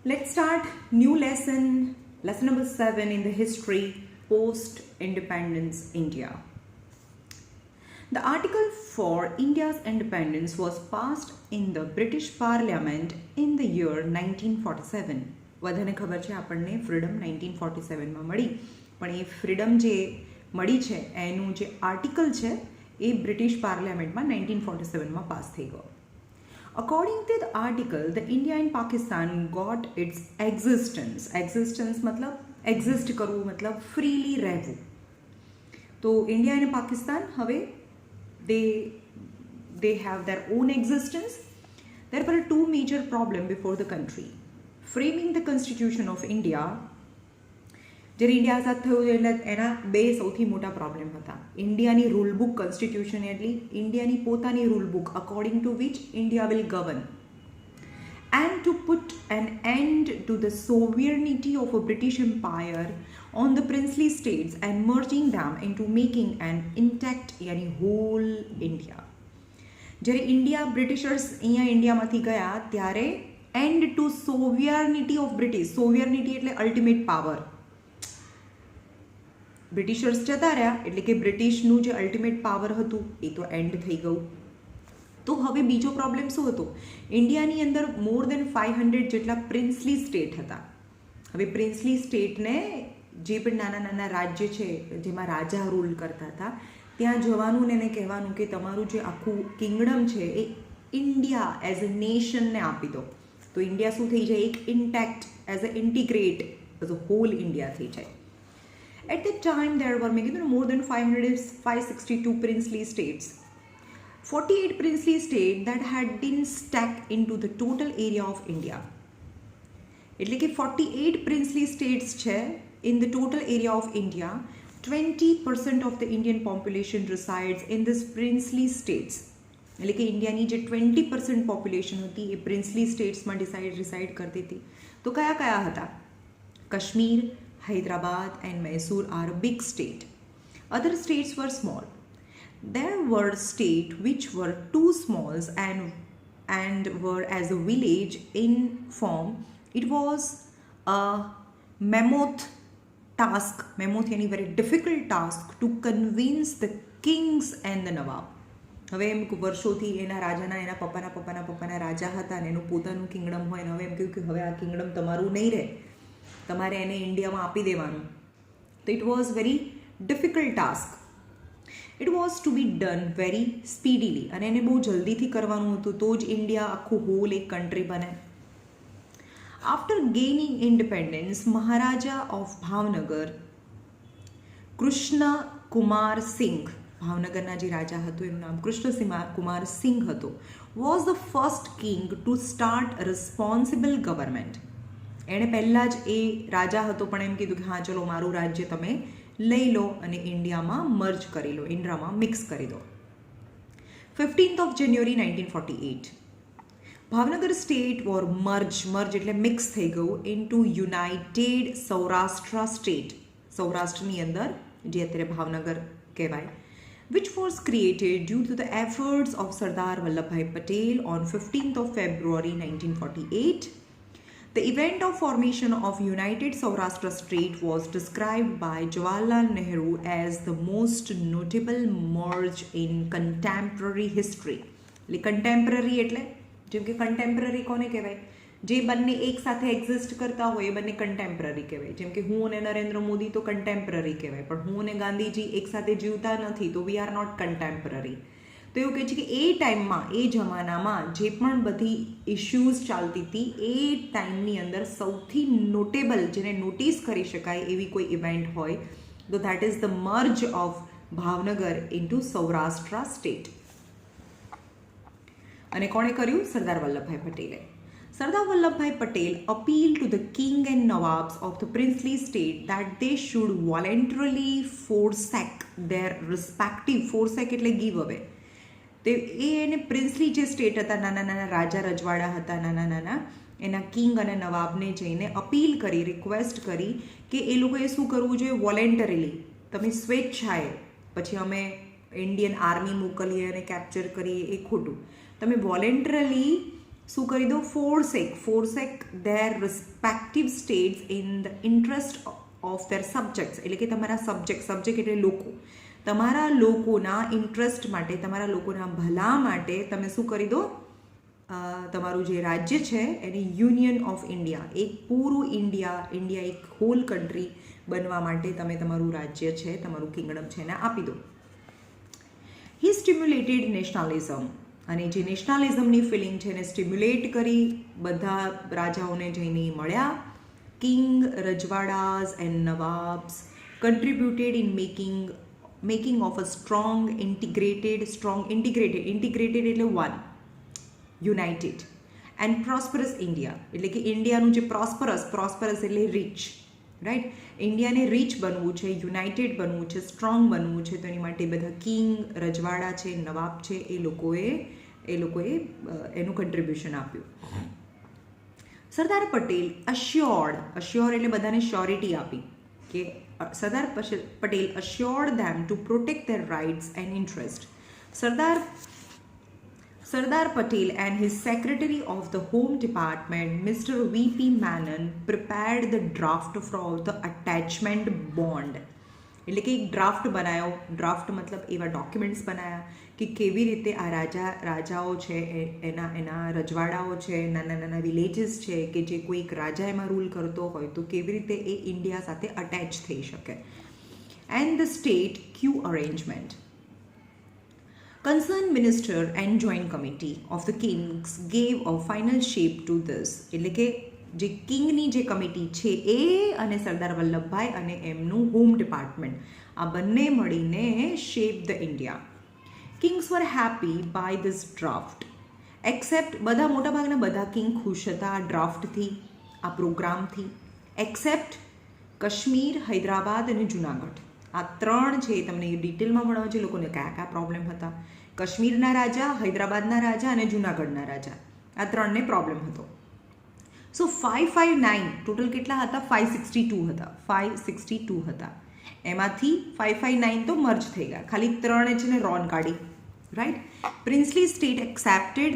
Let's start new lesson number 7 in the history post independence India. The article for India's independence was passed in the British Parliament in the year 1947. બધાને ખબર છે આપણને freedom 1947માં મળી, પણ એ freedom જે મળી છે એનું જે આર્ટિકલ છે એ બ્રિટિશ પાર્લામેન્ટમાં 1947માં પાસ થઈ ગયો. According to the article, the India and Pakistan got its existence. Existence मतलब exist કરવું मतलब freely રહેવું. તો ઇન્ડિયા અને પાકિસ્તાન હવે they have their own existence. There were two major problems before the country. Framing the Constitution of India. જ્યારે India આઝાદ થયું એટલે એના બે સૌથી મોટા પ્રોબ્લેમ હતા. ઇન્ડિયાની રૂલ બુક કોન્સ્ટિટ્યુશન એટલે ઇન્ડિયાની પોતાની rule book according to which India will govern, and to put an end to the sovereignty of a British empire on the princely states and merging them into making an intact યાની whole India. જ્યારે India Britishers અહીંયા ઇન્ડિયામાંથી ગયા ત્યારે end to sovereignty of British, sovereignty એટલે ultimate power. Britishers જતા રહ્યા એટલે કે બ્રિટિશનું જે અલ્ટિમેટ પાવર હતું એ તો એન્ડ થઈ ગયું. તો હવે બીજો પ્રોબ્લેમ શું હતો? ઇન્ડિયાની અંદર મોર દેન 500 જેટલા પ્રિન્સલી સ્ટેટ હતા. હવે પ્રિન્સલી સ્ટેટને જે પણ નાના નાના રાજ્ય છે જેમાં રાજા રૂલ કરતા હતા ત્યાં જવાનું ને એને કહેવાનું કે તમારું જે આખું કિંગડમ છે એ ઇન્ડિયા એઝ અ નેશનને આપી દો. તો ઇન્ડિયા શું થઈ જાય? એક intact as a integrate as a whole India થઈ જાય. At that time, there were more than 562 princely states. 48 princely states that had been stacked into the total area of India. એટલે કે 48 princely states છે in the total area of India. 20% of the Indian population resides in this princely states. એટલે કે ઇન્ડિયાની જે 20% population હતી એ princely સ્ટેટ્સમાં reside કરતી હતી. તો કયા કયા હતા? Kashmir, Hyderabad and Mysore are a big state. Other states were small. There were states which were too small and were as a village in form. It was a mammoth task, mammoth yani very difficult task to convince the kings and the nawab. હવે એમ વર્ષોથી એના રાજાના એના પપ્પાના રાજા હતા ને એનું પોતાનું કિંગડમ હોય ને હવે એમ કહ્યું કે હવે આ કિંગડમ તમારું નહીં રહે, તમારે એને ઇન્ડિયામાં આપી દેવાનું. તો it was very difficult task. It was to be done very speedily અને એને બહુ જલ્દીથી કરવાનું હતું તો જ ઇન્ડિયા આખું હોલ એક કન્ટ્રી બને. After gaining independence Maharaja of Bhavnagar Krishna Kumar Singh, ભાવનગરના જે રાજા હતું એનું નામ કૃષ્ણ કુમાર સિંઘ હતો, was the first king to start responsible government. એણે પહેલાં જ એ રાજા હતો પણ એમ કીધું કે હા ચલો મારું રાજ્ય તમે લઈ લો અને ઇન્ડિયામાં મર્જ કરી લો, ઇન્ડિયામાં મિક્સ કરી દો. 15th of January 1948 Bhavnagar state war merge એટલે મિક્સ થઈ ગયું ઇન્ટુ યુનાઇટેડ સૌરાષ્ટ્ર સ્ટેટ, સૌરાષ્ટ્રની અંદર જે અત્યારે ભાવનગર કહેવાય, which was created due to the efforts of Sardar Vallabhbhai Patel on 15th of February 1948. The event of formation of United Saurashtra State was described by Jawaharlal Nehru as the most notable merge in contemporary history. એટલે contemporary એટલે જેમ કે contemporary કોને કહેવાય? જે બંને એક સાથે એક્ઝિસ્ટ કરતા હોય એ બંને contemporary કહેવાય. જેમ કે હું અને નરેન્દ્ર મોદી તો contemporary કહેવાય, પણ હું અને ગાંધીજી એક સાથે જીવતા નથી તો we are not contemporary. તો એવું કહે છે કે એ ટાઈમમાં એ જમાનામાં જે પણ બધી ઇશ્યુઝ ચાલતી હતી એ ટાઈમની અંદર સૌથી નોટેબલ જેને નોટિસ કરી શકાય એવી કોઈ ઇવેન્ટ હોય તો that is the merge of Bhavnagar into Saurashtra state. અને કોણે કર્યું? સરદાર વલ્લભભાઈ પટેલે. Sardar Vallabhbhai Patel appeal to the king and nawabs of the princely state that they should voluntarily forsake their respective, forsake એટલે ગીવ અવે. તે એને પ્રિન્સલી જે સ્ટેટ હતા, નાના નાના રાજા રજવાડા હતા નાના નાના, એના કિંગ અને નવાબને જઈને અપીલ કરી, રિક્વેસ્ટ કરી કે એ લોકોએ શું કરવું જોઈએ? વોલેન્ટરીલી, તમે સ્વેચ્છાએ, પછી અમે ઇન્ડિયન આર્મી મોકલીએ અને કેપ્ચર કરીએ એ ખોટું, તમે વોલેન્ટરલી શું કરી દો? Forsake their respective states in the interest of their subjects, એટલે કે તમારા સબ્જેક્ટ એટલે લોકો, તમારા લોકોના ઇન્ટરેસ્ટ માટે, તમારા લોકોના ભલા માટે તમે શું કરી દો? તમારું જે રાજ્ય છે એને યુનિયન ઓફ ઇન્ડિયા, એક પૂરું ઇન્ડિયા એક હોલ કન્ટ્રી બનવા માટે તમે તમારું રાજ્ય છે, તમારું કિંગડમ છે એને આપી દો. હી સ્ટિમ્યુલેટેડ નેશનલિઝમ, અને જે નેશનલિઝમની ફિલિંગ છે એને સ્ટિમ્યુલેટ કરી, બધા રાજાઓને જઈને મળ્યા. કિંગ, રજવાડાસ and nawabs contributed in making of a strong integrated એટલે one, united and prosperous India, એટલે કે ઇન્ડિયાનું જે પ્રોસ્પરસ એટલે રીચ, રાઈટ? ઇન્ડિયાને રીચ બનવું છે, યુનાઇટેડ બનવું છે, સ્ટ્રોંગ બનવું છે, તો એની માટે બધા કિંગ, રજવાડા છે, નવાબ છે, એ લોકોએ એનું કન્ટ્રીબ્યુશન આપ્યું. સરદાર પટેલ અશ્યોર્ડ એટલે બધાને શ્યોરિટી આપી કે Sardar Patel assured them to protect their rights and interest. Sardar Patel and his Secretary of the Home Department, Mr. V.P. Menon, prepared the draft for the attachment bond. એટલે કે એક ડ્રાફ્ટ બનાવ્યો. Draft મતલબ એવા ડોક્યુમેન્ટ્સ બનાવ્યા કે કેવી રીતે આ રાજાઓ છે, એના રજવાડાઓ છે, નાના વિલેજીસ છે કે જે કોઈ એક રાજા એમાં રૂલ કરતો હોય તો કેવી રીતે એ ઇન્ડિયા સાથે અટેચ થઈ શકે. And the state Q arrangement. Concerned minister and joint committee of the kings gave a final shape to this. એટલે કે જે કિંગની જે કમિટી છે એ અને સરદાર વલ્લભભાઈ અને એમનું હોમ ડિપાર્ટમેન્ટ, આ બંને મળીને shape the India. Kings were happy by this draft, except મોટાભાગના બધા કિંગ ખુશ હતા આ ડ્રાફ્ટથી, આ પ્રોગ્રામથી, એક્સેપ્ટ કાશ્મીર, હૈદરાબાદ અને જુનાગઢ. આ ત્રણ છે તમને ડિટેલમાં ભણાવો છે લોકોને કયા પ્રોબ્લેમ હતા. કાશ્મીરના રાજા, હૈદરાબાદના રાજા અને જુનાગઢના રાજા, આ ત્રણને પ્રોબ્લેમ હતો. સો 559 ટોટલ કેટલા હતા? 562 હતા. એમાંથી 559 તો મર્જ થઈ ગયા, ખાલી ત્રણે છે ને રોન કાઢી, right? Princely state accepted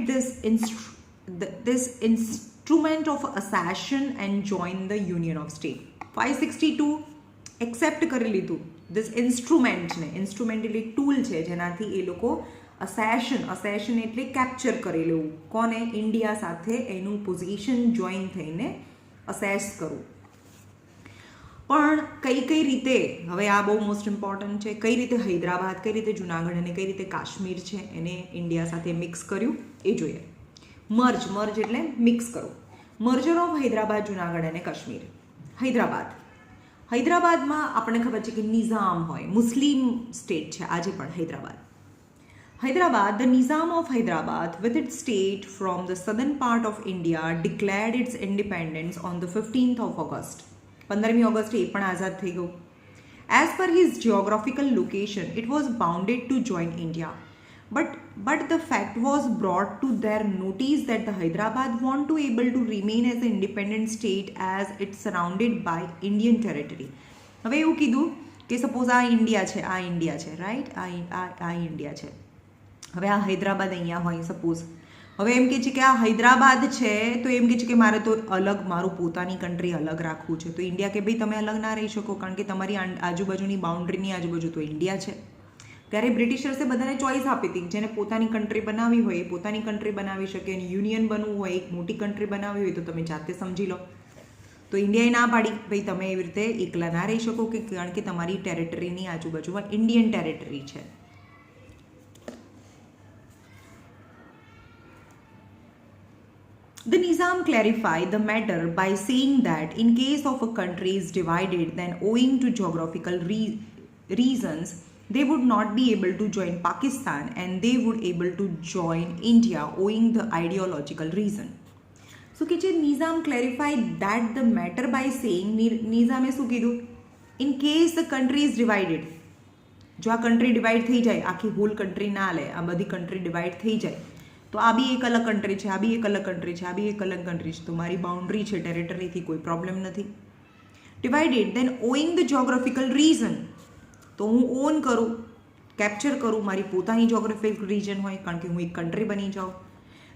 this instrument of accession and joined the union of state. 562 accept કરી લીધું ધીસ ઇન્સ્ટ્રુમેન્ટને. ઇન્સ્ટ્રુમેન્ટ એટલે ટૂલ છે જેનાથી એ લોકો અસેશન એટલે કેપ્ચર કરી લેવું, કોને? ઇન્ડિયા સાથે એનું પોઝિશન જોઈન થઈને અસેસ કરવું. પણ કઈ રીતે, હવે આ બહુ મોસ્ટ ઇમ્પોર્ટન્ટ છે, કઈ રીતે હૈદરાબાદ, કઈ રીતે જુનાગઢ અને કઈ રીતે કાશ્મીર છે એને ઇન્ડિયા સાથે મિક્સ કર્યું એ જોઈએ. મર્જ એટલે મિક્સ કરવું. મર્જર ઓફ હૈદરાબાદ, જુનાગઢ અને કાશ્મીર. હૈદરાબાદમાં આપણને ખબર છે કે નિઝામ હોય, મુસ્લિમ સ્ટેટ છે આજે પણ Hyderabad. the Nizam of Hyderabad with its state from the southern part of India declared its independence on the 15th of August. 15મી ઓગસ્ટ એ પણ આઝાદ થઈ ગયું. As per his geographical location, it was bounded to join India. But the fact was brought to their notice that the Hyderabad want to able to remain as an independent state as it's surrounded by Indian territory. હવે એવું કીધું કે suppose આ India છે, right? આ India છે. હવે આ હૈદરાબાદ અહીંયા હોય સપોઝ. હવે એમ કહે છે કે આ હૈદરાબાદ છે તો એમ કહે છે કે મારે તો અલગ, મારું પોતાની કન્ટ્રી અલગ રાખવું છે. તો ઇન્ડિયા કે ભાઈ તમે અલગ ના રહી શકો, કારણ કે તમારી આજુબાજુની બાઉન્ડ્રીની આજુબાજુ તો ઇન્ડિયા છે. ત્યારે બ્રિટિશર્સે બધાને ચોઈસ આપી હતી, જેને પોતાની કન્ટ્રી બનાવવી હોય એ પોતાની કન્ટ્રી બનાવી શકે, અને યુનિયન બનવું હોય, એક મોટી કન્ટ્રી બનાવવી હોય તો તમે જાતે સમજી લો. તો ઇન્ડિયાએ ના પાડી, ભાઈ તમે એવી રીતે એકલા ના રહી શકો, કે કારણ કે તમારી ટેરેટરીની આજુબાજુમાં ઇન્ડિયન ટેરેટરી છે. The Nizam clarified the matter by saying that in case of a country is divided, then owing to geographical reasons, they would not be able to join Pakistan and they would able to join India owing the ideological reason. So કે જે Nizam clarified that the matter by saying, નિઝામે શું કીધું? In case the country is divided, જો આ country divide થઈ જાય, આખી hall country ના લે, આ બધી કન્ટ્રી ડિવાઈડ થઈ જાય તો આ બી એક અલગ કન્ટ્રી છે, આ બી એક અલગ કન્ટ્રી છે, આ બી એક અલગ કન્ટ્રી છે, તો મારી બાઉન્ડ્રી છે, ટેરેટરીથી કોઈ પ્રોબ્લેમ નથી. Divided then owing the geographical reason, તો હું ઓન કરું, કેપ્ચર કરું, મારી પોતાની જોગ્રાફિકલ રીજન હોય, કારણ કે હું એક કન્ટ્રી બની જાઉં.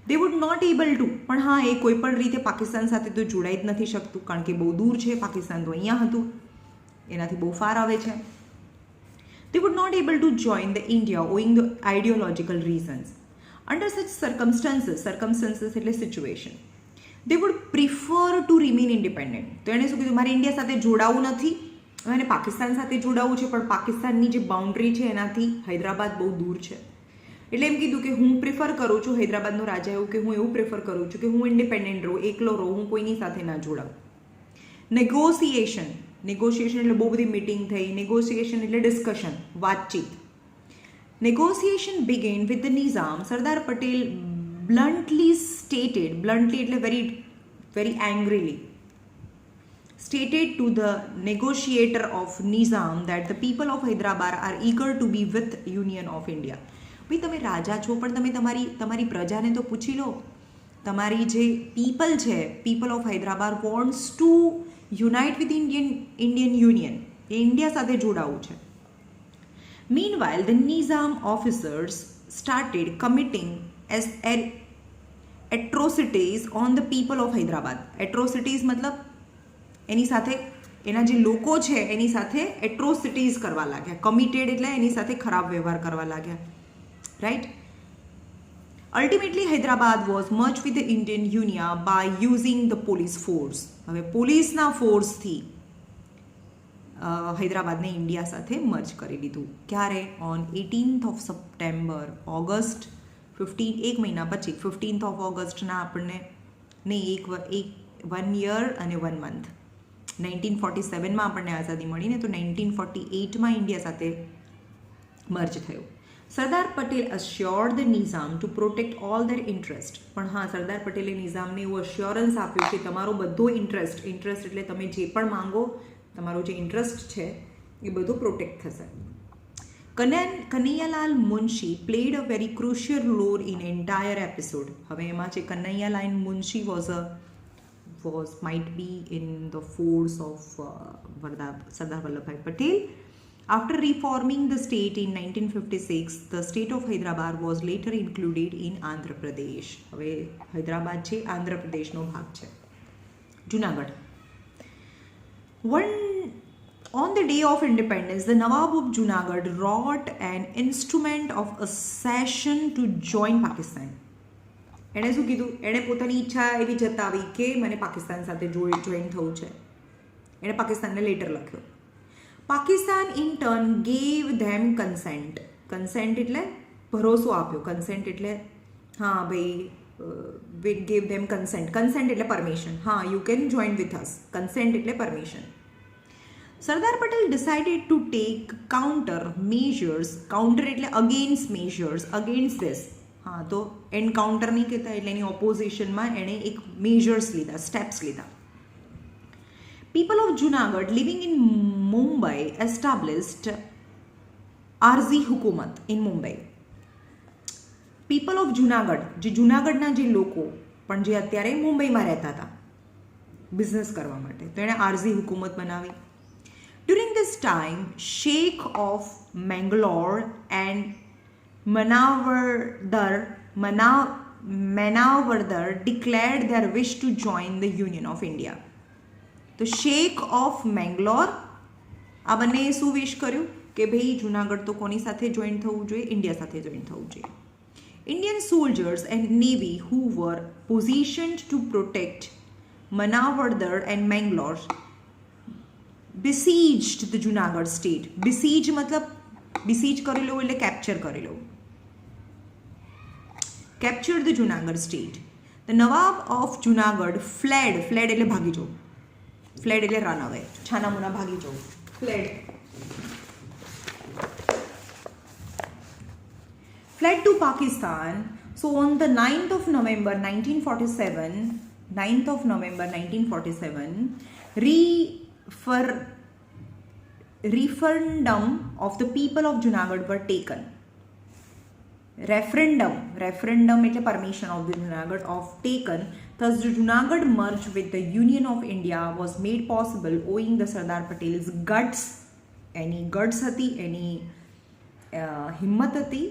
They would not able to, પણ હા એ કોઈ પણ રીતે પાકિસ્તાન સાથે તો જોડાઈ જ નથી શકતું, કારણ કે બહુ દૂર છે, પાકિસ્તાન તો અહીંયા હતું, એનાથી બહુ ફાર આવે છે. They would not able to join the India owing the ideological reasons. Under such circumstances એટલે situation, they would prefer to remain independent. તો એણે શું કીધું, મારે ઇન્ડિયા સાથે જોડાવું નથી, અને પાકિસ્તાન સાથે જોડાવું છે, પણ પાકિસ્તાનની જે બાઉન્ડ્રી છે એનાથી હૈદરાબાદ બહુ દૂર છે. એટલે એમ કીધું કે હું પ્રિફર કરું છું, હૈદરાબાદનો રાજા એવું કે હું એવું પ્રિફર કરું છું કે હું ઇન્ડિપેન્ડન્ટ રહું, એકલો રહું, હું કોઈની સાથે ના જોડાઉં. નેગોશિએશન એટલે બહુ બધી મીટિંગ થઈ. નેગોશિએશન એટલે ડિસ્કશન, વાતચીત. Negotiation began with the Nizam. Sardar Patel bluntly એટલે very angrily stated to the negotiator of Nizam that the people of Hyderabad are eager to be with Union of India. ભાઈ તમે રાજા છો, પણ તમે તમારી પ્રજાને તો પૂછી લો. તમારી જે people of Hyderabad wants to unite with Indian union, A India સાથે જોડાવું છે. Meanwhile, the Nizam officers started committing atrocities on the people of Hyderabad. Atrocities મતલબ એની સાથે એના જે લોકો છે એની સાથે એટ્રોસિટીઝ કરવા લાગ્યા. કમિટેડ એટલે એની સાથે ખરાબ વ્યવહાર કરવા લાગ્યા, right. Ultimately Hyderabad was much with the Indian union by using the police force. હવે પોલીસના ફોર્સથી હૈદરાબાદને ઇન્ડિયા સાથે મર્જ કરી દીધું. ક્યારે? On 18th of September, August 15, એક મહિના પછી 15th of ઓગસ્ટના આપણને નહીં, એક 1 year અને 1 month 1947માં આપણને આઝાદી મળીને, તો 1948માં ઇન્ડિયા સાથે મર્જ થયું. Sardar Patel assured the Nizam to protect all there interest. પણ હા, સરદાર પટેલે નિઝામને એવું અશ્યોરન્સ આપ્યું કે તમારો બધો ઇન્ટરેસ્ટ એટલે તમે જે પણ માંગો, તમારો જે ઇન્ટરેસ્ટ છે એ બધું પ્રોટેક્ટ થશે. Kanaiyalal Munshi played a very crucial role in entire episode. હવે એમાં જે Kanaiyalal Munshi might be in the force of Sardar Vallabhbhai Patel. After reforming the state in 1956, the state of Hyderabad was later included in Andhra Pradesh. હવે હૈદરાબાદ છે આંધ્ર પ્રદેશનો ભાગ છે. Junagadh. On the day of independence, the Nawab of Junagadh wrought an instrument of accession to join Pakistan. એણે શું કીધું? એણે પોતાની ઈચ્છા એવી જતાવી કે મને પાકિસ્તાન સાથે જોઈન થવું છે. એણે પાકિસ્તાનને લેટર લખ્યો. Pakistan in turn gave them consent. Consent એટલે ભરોસો આપ્યો. કન્સેન્ટ એટલે હા ભાઈ, ગેવ ધેમ કન્સેન્ટ. કન્સેન્ટ એટલે પરમિશન. હા, you can join with us. Consent એટલે permission. Sardar Patel decided to take counter measures. Counter એટલે અગેન્સ્ટ મેજર્સ, અગેન્સ્ટ ધીસ. હા, તો એન્કાઉન્ટર નહીં કહેતા, એટલે એની ઓપોઝિશનમાં એણે એક મેજર્સ લીધા, સ્ટેપ્સ લીધા. People of Junagadh living in Mumbai established Aarzi Hukumat in Mumbai. People of Junagadh, જે જુનાગઢના જે લોકો પણ જે અત્યારે મુંબઈમાં રહેતા હતા બિઝનેસ કરવા માટે, તો એણે આરઝી હુકુમત બનાવી. During this time Sheikh of Mangalore and Manavardar declared their wish to join the Union of India. તો શેખ ઓફ મેંગલોર આ બંને શું વિશ કર્યું કે ભાઈ જુનાગઢ તો કોની સાથે જોઈન થવું જોઈએ? ઇન્ડિયા સાથે જોઈન થવું જોઈએ. Indian soldiers and navy who were positioned to protect Manavardar and Mangalore besieged the Junagadh state. Besiege મતલબ besiege કરી લો એટલે કેપ્ચર કરી લો. Captured the Junagadh state. The Nawab of Junagadh fled એટલે ભાગી જવું. Fled એટલે run away. છાનામુના ભાગી જવું. Fled to Pakistan. So on the 9th of November 1947, referendum of the people of Junagadh were taken. Referendum એટલે permission of the Junagadh of taken. Thus the Junagadh merge with the Union of India was made possible owing the Sardar Patel's guts. Any guts હતી, એની હિંમત હતી,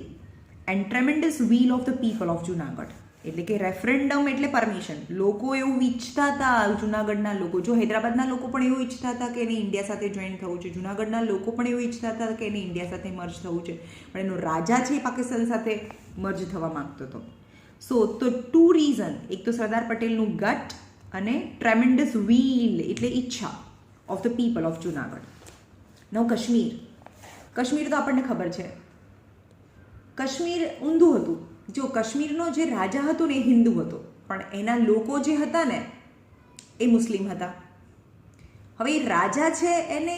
and tremendous will of the people of Junagadh. એટલે કે referendum એટલે permission. લોકો એવું ઈચ્છતા હતા, જુનાગઢના લોકો, જો હૈદરાબાદના લોકો પણ એવું ઈચ્છતા હતા કે એને ઇન્ડિયા સાથે જોઈન થવું છે, જુનાગઢના લોકો પણ એવું ઈચ્છતા હતા કે એને ઇન્ડિયા સાથે મર્જ થવું છે, પણ એનો રાજા છે એ પાકિસ્તાન સાથે મર્જ થવા માંગતો હતો. સો તો 2 રીઝન, એક તો સરદાર પટેલનું ગટ અને ટ્રેમેન્ડસ વીલ એટલે ઈચ્છા of the people of Junagadh. નવ કાશ્મીર. કાશ્મીર તો આપણને ખબર છે, કાશ્મીર ઊંધું હતું. જો કાશ્મીરનો જે રાજા હતો ને એ હિન્દુ હતો, પણ એના લોકો જે હતા ને એ મુસ્લિમ હતા. હવે એ રાજા છે એને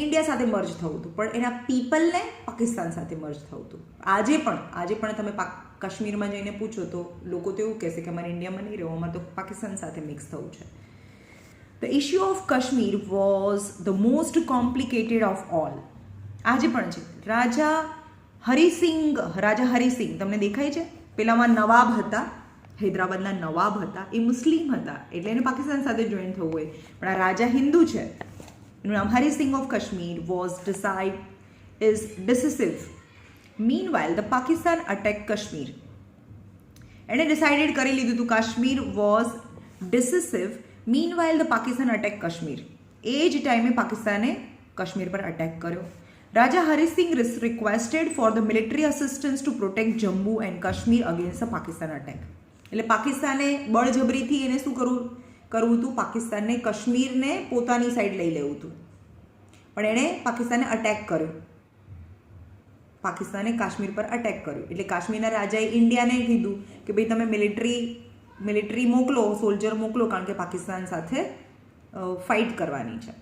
ઇન્ડિયા સાથે મર્જ થવું હતું, પણ એના પીપલને પાકિસ્તાન સાથે મર્જ થવું હતું. આજે પણ તમે કાશ્મીરમાં જઈને પૂછો તો લોકો તો એવું કહેશે કે અમારે ઇન્ડિયામાં નહીં રહેવું, અમારે તો પાકિસ્તાન સાથે મિક્સ થવું છે. The issue of Kashmir was the most complicated of all. આજે પણ છે. રાજા હરિસિંગ તમને દેખાય છે, પેલામાં નવાબ હતા, હૈદરાબાદના નવાબ હતા, એ મુસ્લિમ હતા એટલે એને પાકિસ્તાન સાથે જોઈન થવું હોય, પણ આ રાજા હિન્દુ છે. એનું નામ Hari Singh of Kashmir was decisive. Meanwhile, the Pakistan attacked Kashmir. એણે ડિસાઇડેડ કરી લીધું હતું Kashmir was decisive. Meanwhile, the Pakistan attacked Kashmir. એ જ ટાઈમે પાકિસ્તાને કાશ્મીર પર અટેક કર્યો. રાજા હરિસિંગ requested for the military assistance to protect Jammu and Kashmir against the Pakistan attack. એટલે પાકિસ્તાને બળજબરીથી એને શું કરવું હતું, પાકિસ્તાનને કાશ્મીરને પોતાની સાઈડ લઈ લેવું હતું, પણ એણે પાકિસ્તાને અટેક કર્યો, પાકિસ્તાને કાશ્મીર પર અટેક કર્યો. એટલે કાશ્મીરના રાજાએ ઇન્ડિયાને કીધું કે ભાઈ તમે મિલિટરી મોકલો, સોલ્જર મોકલો, કારણ કે પાકિસ્તાન સાથે ફાઇટ કરવાની છે.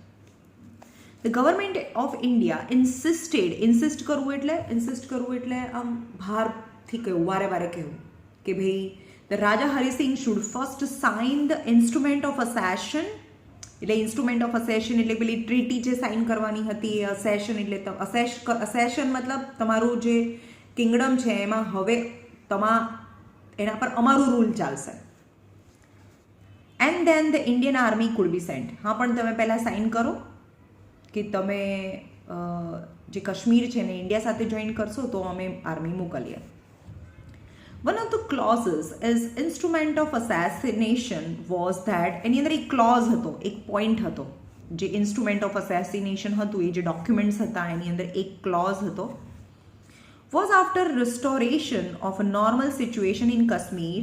The government of India insist કરવું એટલે આમ ભારથી કહેવું, વારે વારે કહેવું કે ભાઈ the Raja Hari Singh should first sign the instrument of accession. એટલે ઇન્સ્ટ્રુમેન્ટ ઓફ અસેશન એટલે પેલી ટ્રીટી જે સાઇન કરવાની હતી, એ અસેશન એટલે અસેશન મતલબ તમારું જે કિંગડમ છે એમાં હવે એના પર અમારું રૂલ ચાલશે. And then the Indian army could be sent. હા, પણ તમે પહેલાં સાઇન કરો કે તમે જે કાશ્મીર છે ને ઇન્ડિયા સાથે જોઈન કરશો તો અમે આર્મી મોકલીએ. One of the clauses is instrument of assassination was that એની અંદર એક ક્લોઝ હતો, એક પોઈન્ટ હતો, જે ઇન્સ્ટ્રુમેન્ટ ઓફ અસેસિનેશન હતું એ જે ડોક્યુમેન્ટ્સ હતા એની અંદર એક ક્લોઝ હતો. Was after restoration of a normal situation in Kashmir,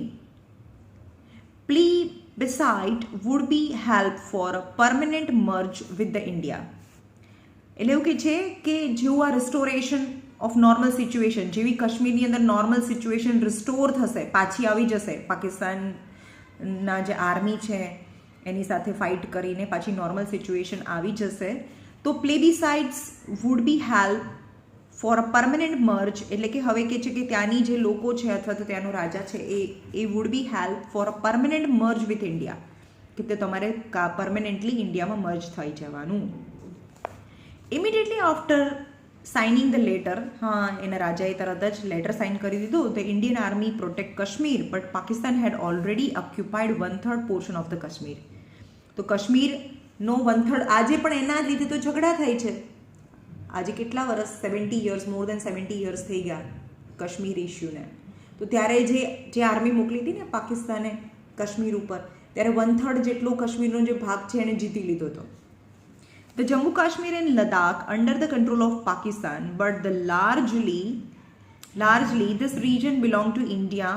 plebiscite would be help for a permanent merge with the India. એટલે એવું કે છે કે જેવું આ રિસ્ટોરેશન ઓફ નોર્મલ સિચ્યુએશન, જેવી કાશ્મીરની અંદર નોર્મલ સિચ્યુએશન રિસ્ટોર થશે, પાછી આવી જશે, પાકિસ્તાનના જે આર્મી છે એની સાથે ફાઇટ કરીને પાછી નોર્મલ સિચ્યુએશન આવી જશે, તો plebiscites would be help for a permanent merge. એટલે કે હવે કે છે કે ત્યાંની જે લોકો છે અથવા તો ત્યાંનો રાજા છે એ would be help for a permanent merge with India, કે તે તમારે પરમનન્ટલી ઇન્ડિયામાં મર્જ થઈ જવાનું. Immediately after signing the letter, હા એના રાજાએ તરત જ લેટર સાઇન કરી દીધું. The Indian army protect Kashmir, but Pakistan had already occupied 1/3 portion of the Kashmir. તો કાશ્મીરનો 1/3 આજે પણ એના જ લીધે તો ઝઘડા થાય છે. આજે કેટલા વર્ષ, 70 years, મોર દેન 70 years થઈ ગયા કાશ્મીર ઇશ્યુને. તો ત્યારે જે આર્મી મોકલી હતી ને પાકિસ્તાને કાશ્મીર ઉપર, ત્યારે 1/3 જેટલો કાશ્મીરનો જે ભાગ છે એને જીતી લીધો હતો. The Jammu Kashmir and Ladakh under the control of Pakistan, but largely this region belonged to India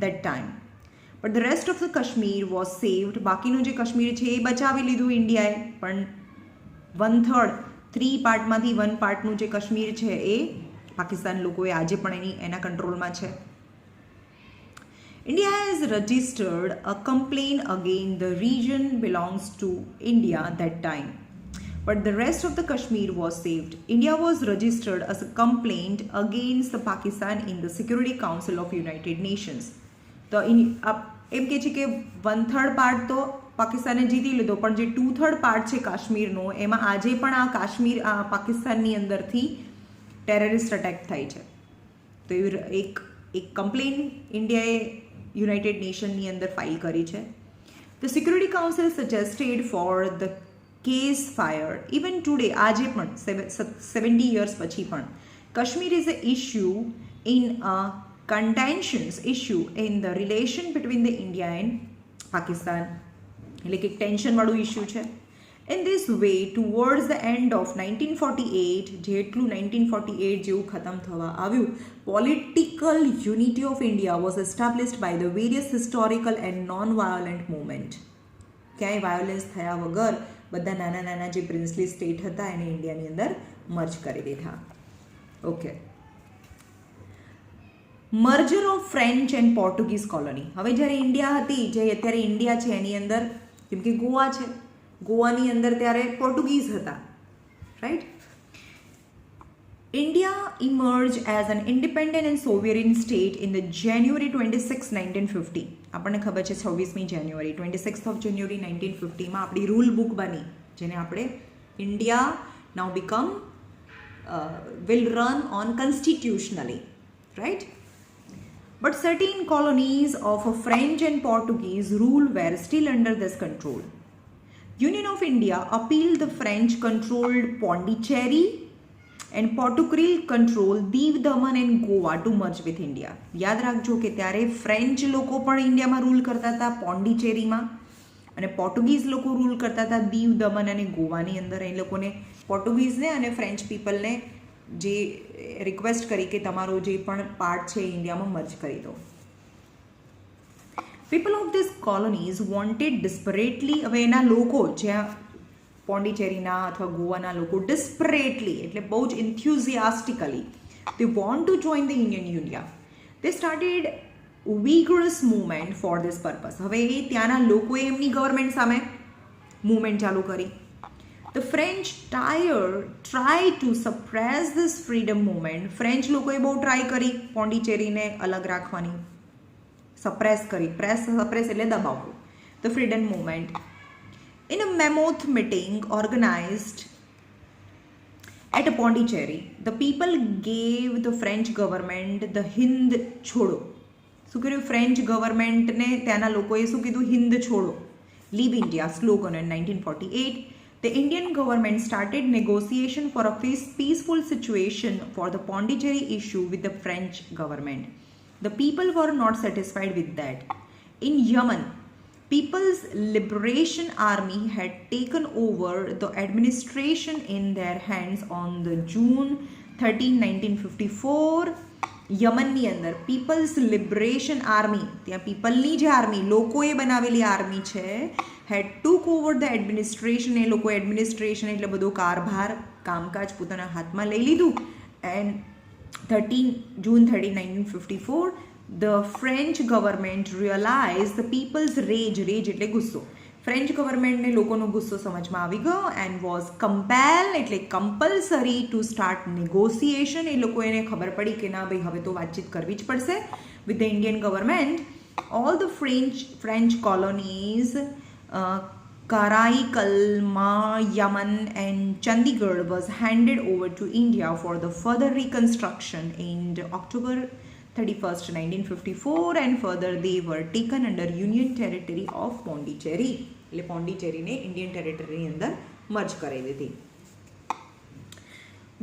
that time. But the rest of the Kashmir was saved. બાકીનું જે કાશ્મીર છે એ બચાવી લીધું ઇન્ડિયાએ, પણ 1/3, 3 પાર્ટમાંથી 1 પાર્ટનું જે કાશ્મીર છે એ પાકિસ્તાન લોકોએ આજે પણ એના કંટ્રોલમાં છે. India has registered a complaint against the region belongs to India that time. But the rest of the Kashmir was saved. India was registered as a complaint against the Pakistan in the Security Council of United Nations. તો એમ કે છે કે 1/3 part તો પાકિસ્તાને જીતી લીધો, પણ જે 2/3 પાર્ટ છે કાશ્મીરનો એમાં આજે પણ આ કાશ્મીર પાકિસ્તાનની અંદરથી ટેરરિસ્ટ અટેક થાય છે. તો એક કમ્પ્લેન ઇન્ડિયાએ યુનાઇટેડ નેશનની અંદર ફાઇલ કરી છે. The security council suggested for the case fire even today, આજે પણ 70 years પછી પણ Kashmir is a issue in a contentious issue in the relation between the India and Pakistan. એટલે કે ટેન્શનવાળું ઇશ્યુ છે. In this way, towards the end of 1948, જેટલું 1948 જેવું ખતમ થવા આવ્યું, political unity of India was established by the various historical and non-violent movement. ક્યાંય violence થયા વગર બધા નાના નાના જે પ્રિન્સલી સ્ટેટ હતા એને ઇન્ડિયાની અંદર મર્જ કરી દીધા. Okay. Merger of French and Portuguese colony. હવે જ્યારે ઇન્ડિયા હતી, જે અત્યારે ઇન્ડિયા છે એની અંદર, કેમ કે ગોવા છે, ગોવાની અંદર ત્યારે પોર્ટુગીઝ હતા, right. India emerged as an independent and sovereign state in the January 26, 1950. આપણને ખબર છે 26મી જાન્યુઆરી 26th of January 1950 માં આપણી રૂલ બુક બની, જેને આપણે India now become will run on constitutionally, right? But certain colonies of French and Portuguese rule were still under this control. Union of India appealed the French-controlled Pondicherry and Portugal control Diu Daman and Goa to merge with India. યાદ રાખજો કે ત્યારે French લોકો પણ ઇન્ડિયામાં rule કરતા હતા પોન્ડિચેરીમાં, અને પોર્ટુગીઝ લોકો રૂલ કરતા હતા દીવ દમન અને ગોવાની અંદર. એ લોકોને પોર્ટુગીઝને અને ફ્રેન્ચ પીપલને જે રિક્વેસ્ટ કરી કે તમારો જે પણ પાર્ટ છે ઇન્ડિયામાં મર્જ કરી દો. People of this colonies wanted desperately, હવે એના લોકો જ્યાં પોન્ડિચેરીના અથવા ગોવાના લોકો ડિસ્પરેટલી એટલે બહુ જ ઇન્થ્યુઝિયાસ્ટિકલી they want to join the Indian Union. They started vigorous movement for this purpose. હવે એ ત્યાંના લોકોએ એમની ગવર્મેન્ટ સામે મૂવમેન્ટ ચાલુ કરી. The French tried to suppress this freedom movement. French લોકોએ બહુ ટ્રાય કરી પોન્ડિચેરીને અલગ રાખવાની, સપ્રેસ કરી. સપ્રેસ એટલે દબાવવું. The freedom movement. In a mammoth meeting organized at Pondicherry, the people gave the French government the Hind છોડો. શું કર્યું? ફ્રેન્ચ ગવર્મેન્ટને ત્યાંના લોકોએ શું કીધું? હિન્દ છોડો, leave India slogan. In 1948, the Indian government started negotiation for a peaceful situation for the Pondicherry issue with the French government. The people were not satisfied with that. In Yemen, People's Liberation Army had taken over the administration in their hands on the June 13, 1954. યમનની અંદર people's liberation army, ત્યાં પીપલની જે army, લોકોએ બનાવેલી army છે, હેડ ટુક over the administration. એ લોકોએ administration એટલે બધો કારભાર કામકાજ પોતાના હાથમાં લઈ લીધું. And June 13, 1954, the French government realized the people's rage એટલે ગુસ્સો, ફ્રેન્ચ ગવર્મેન્ટને લોકોનો ગુસ્સો સમજમાં આવી ગયો, એન્ડ વોઝ કમ્પેલ એટલે કમ્પલસરી ટુ સ્ટાર્ટ નેગોસિએશન. એ લોકો એને ખબર પડી કે ના ભાઈ હવે તો વાતચીત કરવી જ પડશે with the Indian government. All the French colonies Karaikal, Yaman and Chandigarh was handed over to India for the further reconstruction in October 31st, 1954, and further they were taken under Union Territory of Pondicherry. એટલે પોન્ડિચેરીને Indian ટેરિટરીની અંદર merge કરી દીધી.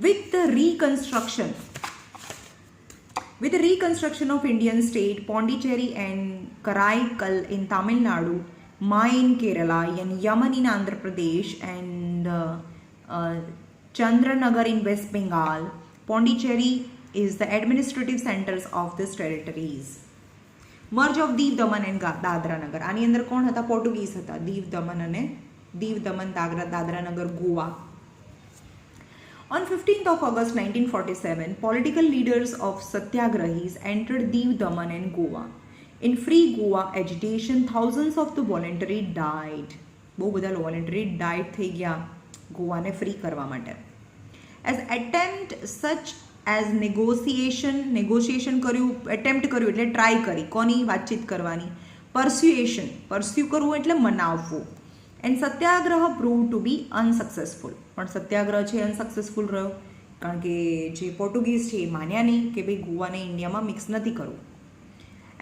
With the reconstruction of Indian state, Pondicherry and Karaikal in Tamil Nadu, Mai in Kerala, and Yaman in Andhra Pradesh, and Chandranagar in West Bengal, Pondicherry is the administrative centers of these territories. Merge of Div Daman and Dadra Nagar. આની અંદર કોણ હતા? Portuguese હતા. દીવ દમન, Dadra Nagar, Goa. On 15th of August 1947, political leaders of Satyagrahis entered Div Daman and Goa. In free Goa agitation, thousands of the voluntary died. બહુ બધા voluntary died થઈ ગયા ગોવાને free કરવા માટે. As attempt such as negotiation કર્યું, attempt કર્યું એટલે try કરી, કોની? વાતચીત કરવાની. pursue કરવું એટલે મનાવવું. And Satyagraha prove two B unsuccessful. પણ સત્યાગ્રહ છે અનસક્સેસફુલ રહ્યો, કારણ કે જે પોર્ટુગીઝ છે એ માન્યા નહીં કે ભાઈ ગોવાને ઇન્ડિયામાં મિક્સ નથી કરવું.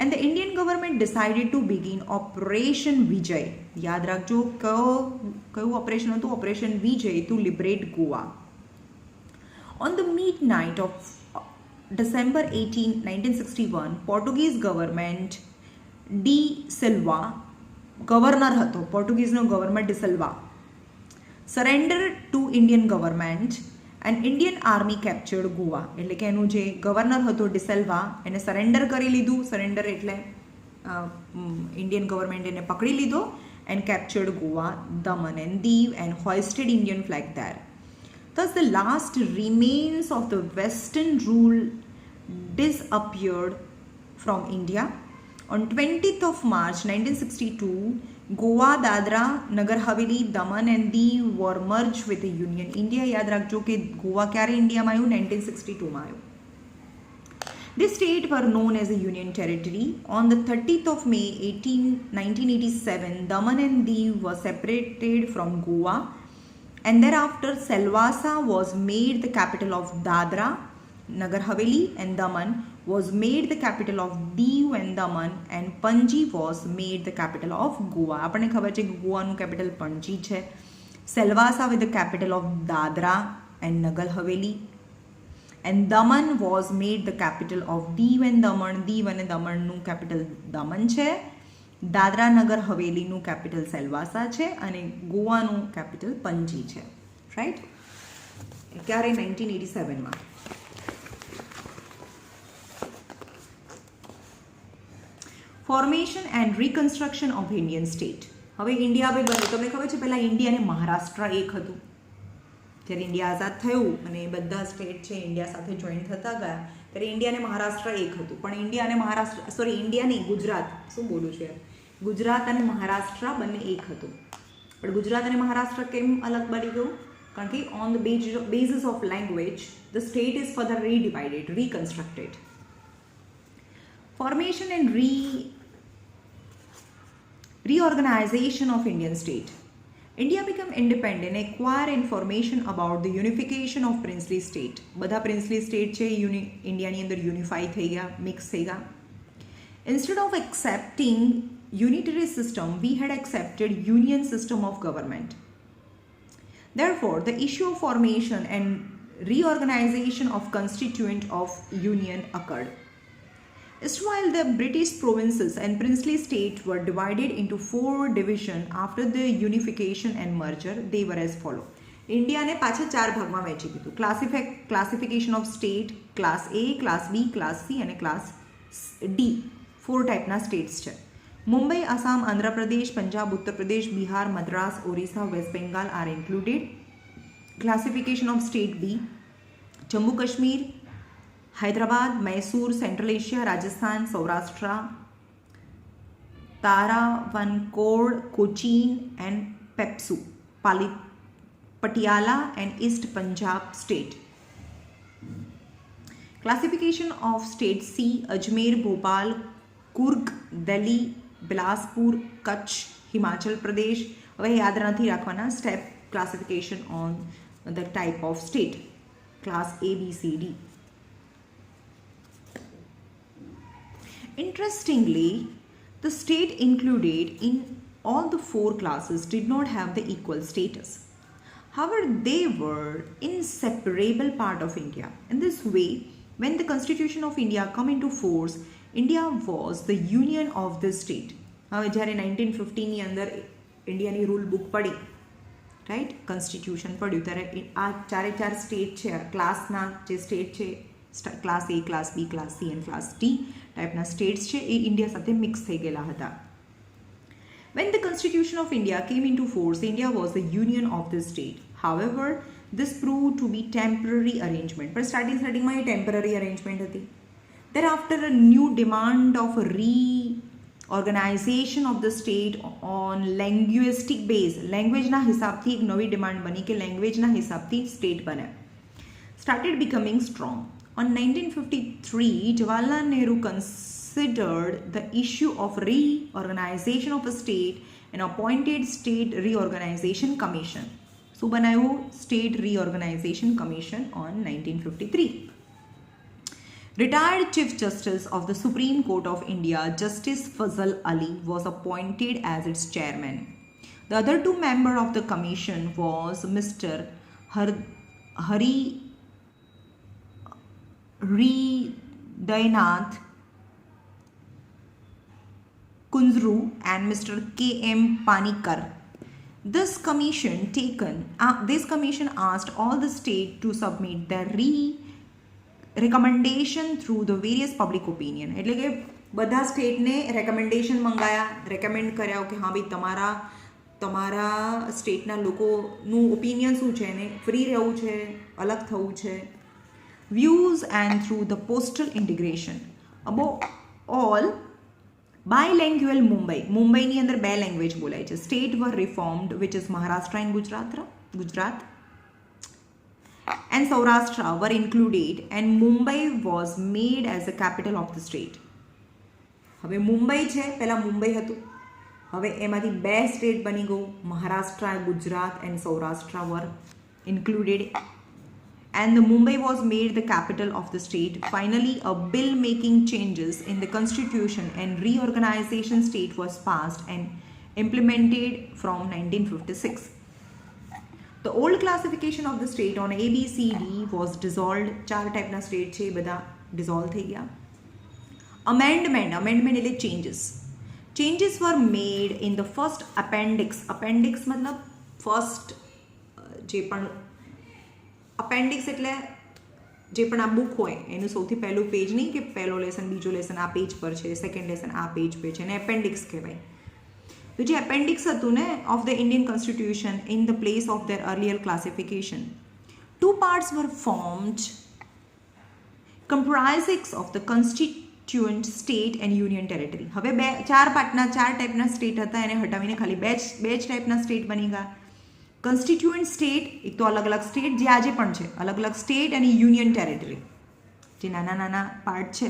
And the Indian government decided to begin Operation Vijay. યાદ રાખજો કયું ઓપરેશન હતું? Operation Vijay, to liberate Goa. On the midnight of December 18, 1961, Portuguese government de Silva governor હતો, પોર્ટુગીઝનો governor de Silva surrender to Indian government and Indian army captured Goa. એટલે કે એનું જે ગવર્નર હતો ડિસેલ્વા એને સરેન્ડર કરી લીધું. સરેન્ડર એટલે ઇન્ડિયન ગવર્મેન્ટ એને પકડી લીધો and captured Goa, Daman and Diu and hoisted Indian flag there. Thus the last remains of the western rule disappeared from India. On 20th of March 1962, Goa, Dadra, Nagar Haveli, Daman and Diu were merge with union India. याद रखो कि गोवा क्यारे India में आयु 1962 में आयु. This state were known as a union territory. On the 30th of May 1987, Daman and Diu were separated from Goa, and thereafter Silvassa was made the capital of Dadra, Nagar Haveli and Daman was made the capital of Diu and Daman, and Panji was made the capital of Goa. આપણને ખબર છે કે ગોવાનું capital Panaji છે. Silvassa with the capital of Dadra and Nagar Haveli, and Daman was made the capital of Diu and Daman. Diu અને દમણનું capital દમન છે, Dadra Nagar હવેલીનું capital સેલ્વાસા છે અને ગોવાનું capital Panaji છે. રાઈટ? ક્યારે? 1987માં. Formation and reconstruction of Indian state. હવે India હવે બન્યું. તમને ખબર છે પહેલાં ઇન્ડિયા અને મહારાષ્ટ્ર એક હતું. જ્યારે ઇન્ડિયા આઝાદ થયું અને બધા સ્ટેટ છે ઇન્ડિયા સાથે જોઈન થતા ગયા ત્યારે ઇન્ડિયા અને મહારાષ્ટ્ર એક હતું. પણ ઇન્ડિયા અને મહારાષ્ટ્ર, સોરી ઇન્ડિયા નહીં, ગુજરાત, શું બોલું છું યાર, ગુજરાત અને મહારાષ્ટ્ર બંને એક હતું. પણ ગુજરાત અને મહારાષ્ટ્ર કેમ અલગ બની ગયું? કારણ કે on the basis of language the state is further redivided, reconstructed. Formation and reorganization of Indian state. India became independent, acquire information about the unification of princely state. બધા princely state છે ઇન્ડિયાની અંદર યુનિફાઈ થઈ ગયા, મિક્સ થઈ ગયા. Instead of accepting unitary system, we had accepted union system of government. Therefore, the issue of formation and reorganization of constituent of union occurred. While the British provinces and princely state were divided into 4 divisions after the unification and merger, they were as follow. ઇન્ડિયાને પાછા 4 ભાગમાં વહેંચી દીધું. Classification of state, class A, class B, class C અને class D. 4 ટાઈપના states છે. Mumbai, Assam, Andhra Pradesh, Punjab, Uttar Pradesh, Bihar, Madras, Orissa, West Bengal are included. Classification of state B, Jammu Kashmir, Hyderabad, Mysore, Central Asia, Rajasthan, Saurashtra, Travancore, Cochin and PEPSU, Patiala and East Punjab state. Classification of state C, Ajmer, Bhopal, Coorg, Delhi, Bilaspur, Kutch, Himachal Pradesh. હવે યાદ નથી રાખવાના step classification on the type of state. Class A, B, C, D. Interestingly, the state included in all the 4 classes did not have the equal status. However, they were inseparable part of India. In this way, when the Constitution of India come into force, India was the union of the state. હવે જ્યારે 1915ની અંદર ઇન્ડિયાની rule book પડી, right, constitution પડ્યું, ત્યારે આ 4 state છે, ક્લાસના જે સ્ટેટ છે, class A, class B, class C and class D ટાઈપના સ્ટેટ્સ છે એ ઇન્ડિયા સાથે મિક્સ થઈ ગયેલા હતા. When the Constitution of India came into force, India was the union of the state. However, this proved to be temporary arrangement. પણ સ્ટાર્ટિંગમાં એ temporary arrangement હતી. Thereafter, a new demand of reorganization of the state on linguistic base, લેંગ્વેજના હિસાબથી એક નવી demand બની કે લેંગ્વેજના હિસાબથી state બને, started becoming strong. On 1953, Jawaharlal Nehru considered the issue of reorganization of a state and appointed State Reorganization Commission. So, બનાવ્યું State Reorganization Commission on 1953. Retired Chief Justice of the Supreme Court of India, Justice Fazal Ali, was appointed as its chairman. The other 2 members of the commission was Mr. Hari Hridaynath Kunzru and Mr. K.M. Panikkar. This commission asked all the states to submit their recommendation through the various public opinion. એટલે કે બધા સ્ટેટને recommendation મંગાયા, recommend કર્યા કે હા ભાઈ તમારા સ્ટેટના લોકોનું ઓપિનિયન શું છે ને ફ્રી રહેવું છે, અલગ થવું છે. Views and through the postal integration above all bilingual મુંબઈની અંદર 2 લેંગ્વેજ બોલાય છે. State were reformed which is Maharashtra and Gujarat and Saurashtra were included and Mumbai was made as the capital of the state. હવે મુંબઈ છે, પહેલાં મુંબઈ હતું, હવે એમાંથી 2 સ્ટેટ બની ગયું, Maharashtra, Gujarat and Saurashtra were included and the Mumbai was made the capital of the state. Finally, a bill making changes in the constitution and reorganization state was passed and implemented from 1956. The old classification of the state on A, B, C, D was dissolved. 4 ટાઈપના state છે એ બધા dissolve થઈ ગયા. Amendment એટલે changes were made in the first appendix મતલબ first જે પણ appendix એટલે જે પણ આ બુક હોય એનું સૌથી પહેલું પેજ નહીં કે પહેલો લેસન બીજો લેસન આ પેજ પર છે, સેકન્ડ લેસન આ પેજ પર છે, એને એપેન્ડિક્સ કહેવાય. તો જે એપેન્ડિક્સ હતું ને of the Indian constitution in the place of their earlier classification, 2 parts were formed comprising of the constituent state and union territory. હવે 4 ટાઈપના સ્ટેટ હતા, એને હટાવીને ખાલી બે જ ટાઈપના સ્ટેટ બની ગયા. કન્સ્ટિટ્યુઅન્ટ સ્ટેટ એક તો અલગ અલગ સ્ટેટ જે આજે પણ છે, અલગ અલગ સ્ટેટ અને યુનિયન ટેરેટરી જે નાના પાર્ટ છે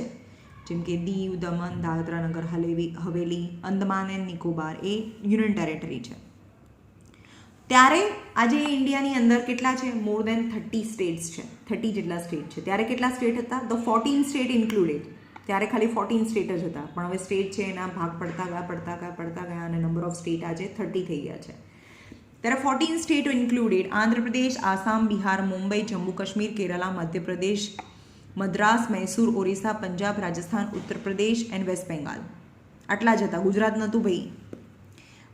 જેમ કે Diu, Daman, Dadra Nagar Haveli, Andaman and Nicobar A union territory છે. ત્યારે આજે ઇન્ડિયાની અંદર કેટલા છે? મોર દેન 30 સ્ટેટ્સ છે, 30 જેટલા સ્ટેટ છે. ત્યારે કેટલા સ્ટેટ હતા? The 14 state included. ત્યારે ખાલી 14 સ્ટેટ જ હતા, પણ હવે સ્ટેટ છે એના ભાગ પડતા ગયા અને નંબર ઓફ સ્ટેટ આજે 30 થઈ ગયા છે. There are 14 states included: Andhra Pradesh, Assam, Bihar, Mumbai, Jammu Kashmir, Kerala, Madhya Pradesh, Madras, Mysore, Orissa, Punjab, Rajasthan, Uttar Pradesh and West Bengal. આટલા જ હતા, ગુજરાત નહોતું ભાઈ.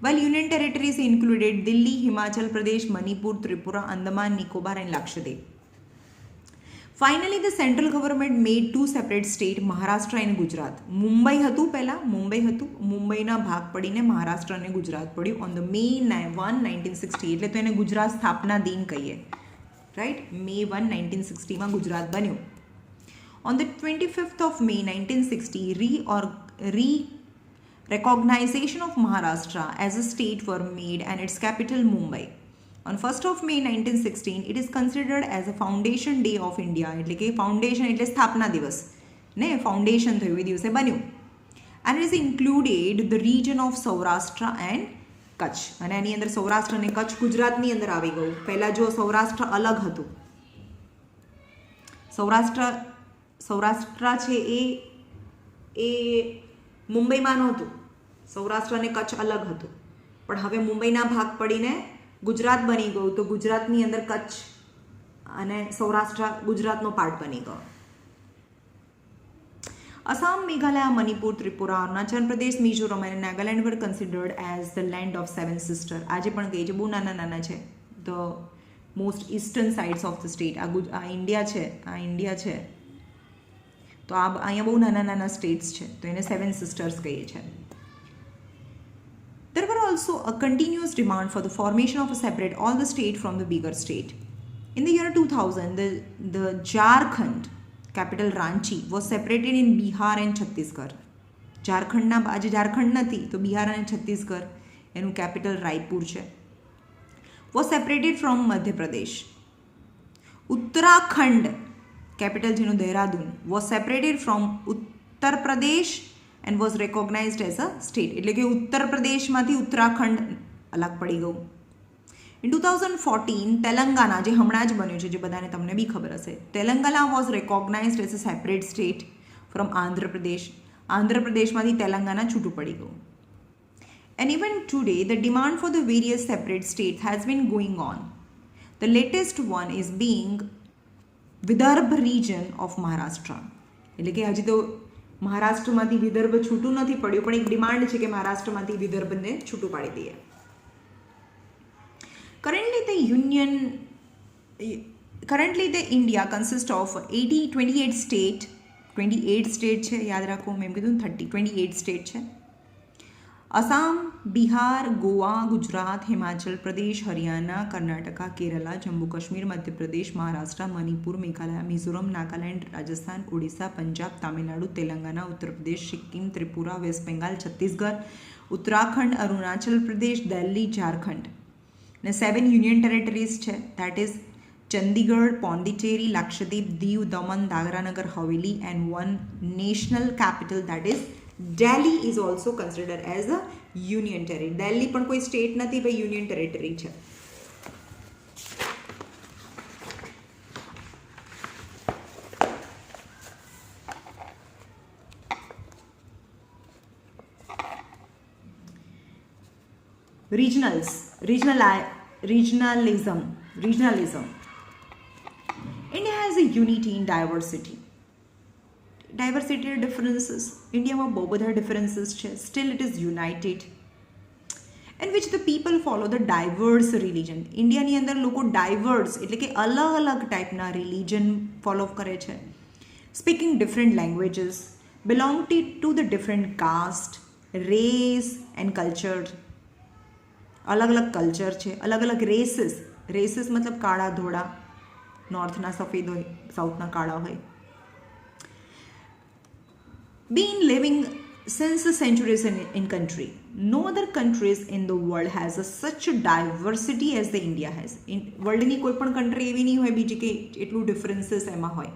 While union territories included Delhi, Himachal Pradesh, Manipur, Tripura, Andaman, Nicobar and Lakshadweep. Finally, the central government made 2 separate states, Maharashtra and Gujarat. Mumbai હતું પહેલાં, મુંબઈના ભાગ પડીને મહારાષ્ટ્ર અને ગુજરાત પડ્યું ઓન ધ May 1, 1960. એટલે તો એને ગુજરાત સ્થાપના દિન કહીએ, રાઈટ? May 1, 1960માં ગુજરાત બન્યું. On the 25th of May 1960, recognition of Maharashtra as a state were made and its capital Mumbai. On 1st of May 1916, it is considered as a foundation day of India. એટલે કે foundation એટલે સ્થાપના દિવસ ને, foundation થયું એ દિવસે બન્યું. And it is included the region of Saurashtra and Kutch. અને એની અંદર સૌરાષ્ટ્ર અને કચ્છ ગુજરાતની અંદર આવી ગયું. પહેલાં જો સૌરાષ્ટ્ર અલગ હતું, સૌરાષ્ટ્ર છે એ મુંબઈમાં નહોતું, સૌરાષ્ટ્ર અને કચ્છ અલગ હતું. પણ હવે મુંબઈના ભાગ પડીને ગુજરાત બની ગયું, તો ગુજરાતની અંદર કચ્છ અને સૌરાષ્ટ્ર ગુજરાતનો પાર્ટ બની ગયો. Assam, Meghalaya, Manipur, Tripura, Arunachal Pradesh, Mizoram and Nagaland were considered as the land of 7 sisters. આજે પણ કહે છે બહુ નાના છે. The most eastern sides of the state. આ ઇન્ડિયા છે તો અહીંયા બહુ નાના સ્ટેટ્સ છે, તો એને 7 sisters કહીએ છીએ. There were also a continuous demand for the formation of a separate all the state from the bigger state. In the year 2000, the Jharkhand capital Ranchi was separated in Bihar and Chhattisgarh. આજે ઝારખંડ નથી તો બિહાર અને છત્તીસગઢ એનું capital Raipur છે. Was separated from Madhya Pradesh. Uttarakhand capital જેનું Dehradun was separated from Uttar Pradesh and was recognized as a state. એટલે કે ઉત્તર પ્રદેશમાંથી ઉત્તરાખંડ અલગ પડી ગયું. In 2014, તેલંગાના જે હમણાં જ બન્યું છે, જે બધાને તમને બી ખબર હશે, Telangana was recognized as a separate state from Andhra Pradesh. આંધ્રપ્રદેશમાંથી Telangana છૂટું પડી ગયું. And even today, the demand for the various separate states has been going on. The latest one is being Vidarbha region of Maharashtra, એટલે કે હજી તો મહારાષ્ટ્રમાંથી વિદર્ભ છૂટું નથી પડ્યું, પણ એક ડિમાન્ડ છે કે મહારાષ્ટ્રમાંથી વિદર્ભને છૂટું પાડી દઈએ. Currently the India consists of 28 state, 28 state છે, યાદ રાખો, મેં કીધું 28 સ્ટેટ છે. અસામ, બિહાર, ગોવા, ગુજરાત, હિમાચલ પ્રદેશ, હરિયાણા, કર્ણાટકા, કેરલા, જમ્મુ કાશ્મીર, મધ્યપ્રદેશ, મહારાષ્ટ્ર, મણિપુર, મેઘાલય, મિઝોરમ, નાગાલેન્ડ, રાજસ્થાન, ઓડિશા, પંજાબ, તામિલનાડુ, તેલંગાના, ઉત્તર પ્રદેશ, સિક્કિમ, ત્રિપુરા, વેસ્ટ બેંગાલ, છત્તીસગઢ, ઉત્તરાખંડ, અરુણાચલ પ્રદેશ, દિલ્હી, ઝારખંડ. ને 7 યુનિયન ટેરેટરીઝ છે, that is Chandigarh, Pondicherry, Lakshadweep, Diu, Daman, Dadra Nagar Haveli, and 1 national capital, that is Delhi is also considered as a union territory. Delhi પણ કોઈ સ્ટેટ નથી ભાઈ, યુનિયન ટેરેટરી છે. Regionalism. India has a unity in diversity. Diversity differences, ઇન્ડિયામાં બહુ બધા ડિફરન્સીસ છે, still it is united, and which the people follow the diverse religion. ઇન્ડિયાની અંદર લોકો ડાયવર્સ એટલે કે અલગ અલગ ટાઈપના રિલિજન ફોલો કરે છે, speaking different languages, belong to the different caste, race and culture. અલગ અલગ કલ્ચર છે, અલગ અલગ રેસીસ મતલબ કાળા ધોળા, નોર્થના સફેદ હોય, સાઉથના કાળા હોય. Been living since the centuries in country. No other countries in the world has such a diversity as the India has. In વર્લ્ડની કોઈ પણ કન્ટ્રી એવી નહીં હોય બીજી કે એટલું ડિફરન્સીસ એમાં હોય.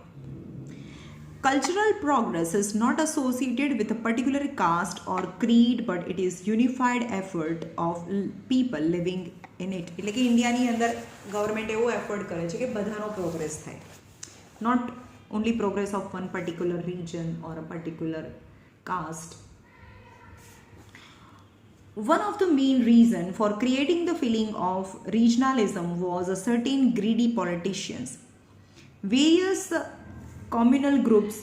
Cultural progress is not associated with a particular caste or creed, but it is unified effort of people living in it. એટલે કે ઇન્ડિયાની અંદર ગવર્મેન્ટ એવો એફર્ટ કરે છે કે બધાનો પ્રોગ્રેસ થાય, not only progress of one particular region or a particular caste. One of the main reason for creating the feeling of regionalism was a certain greedy politicians, various communal groups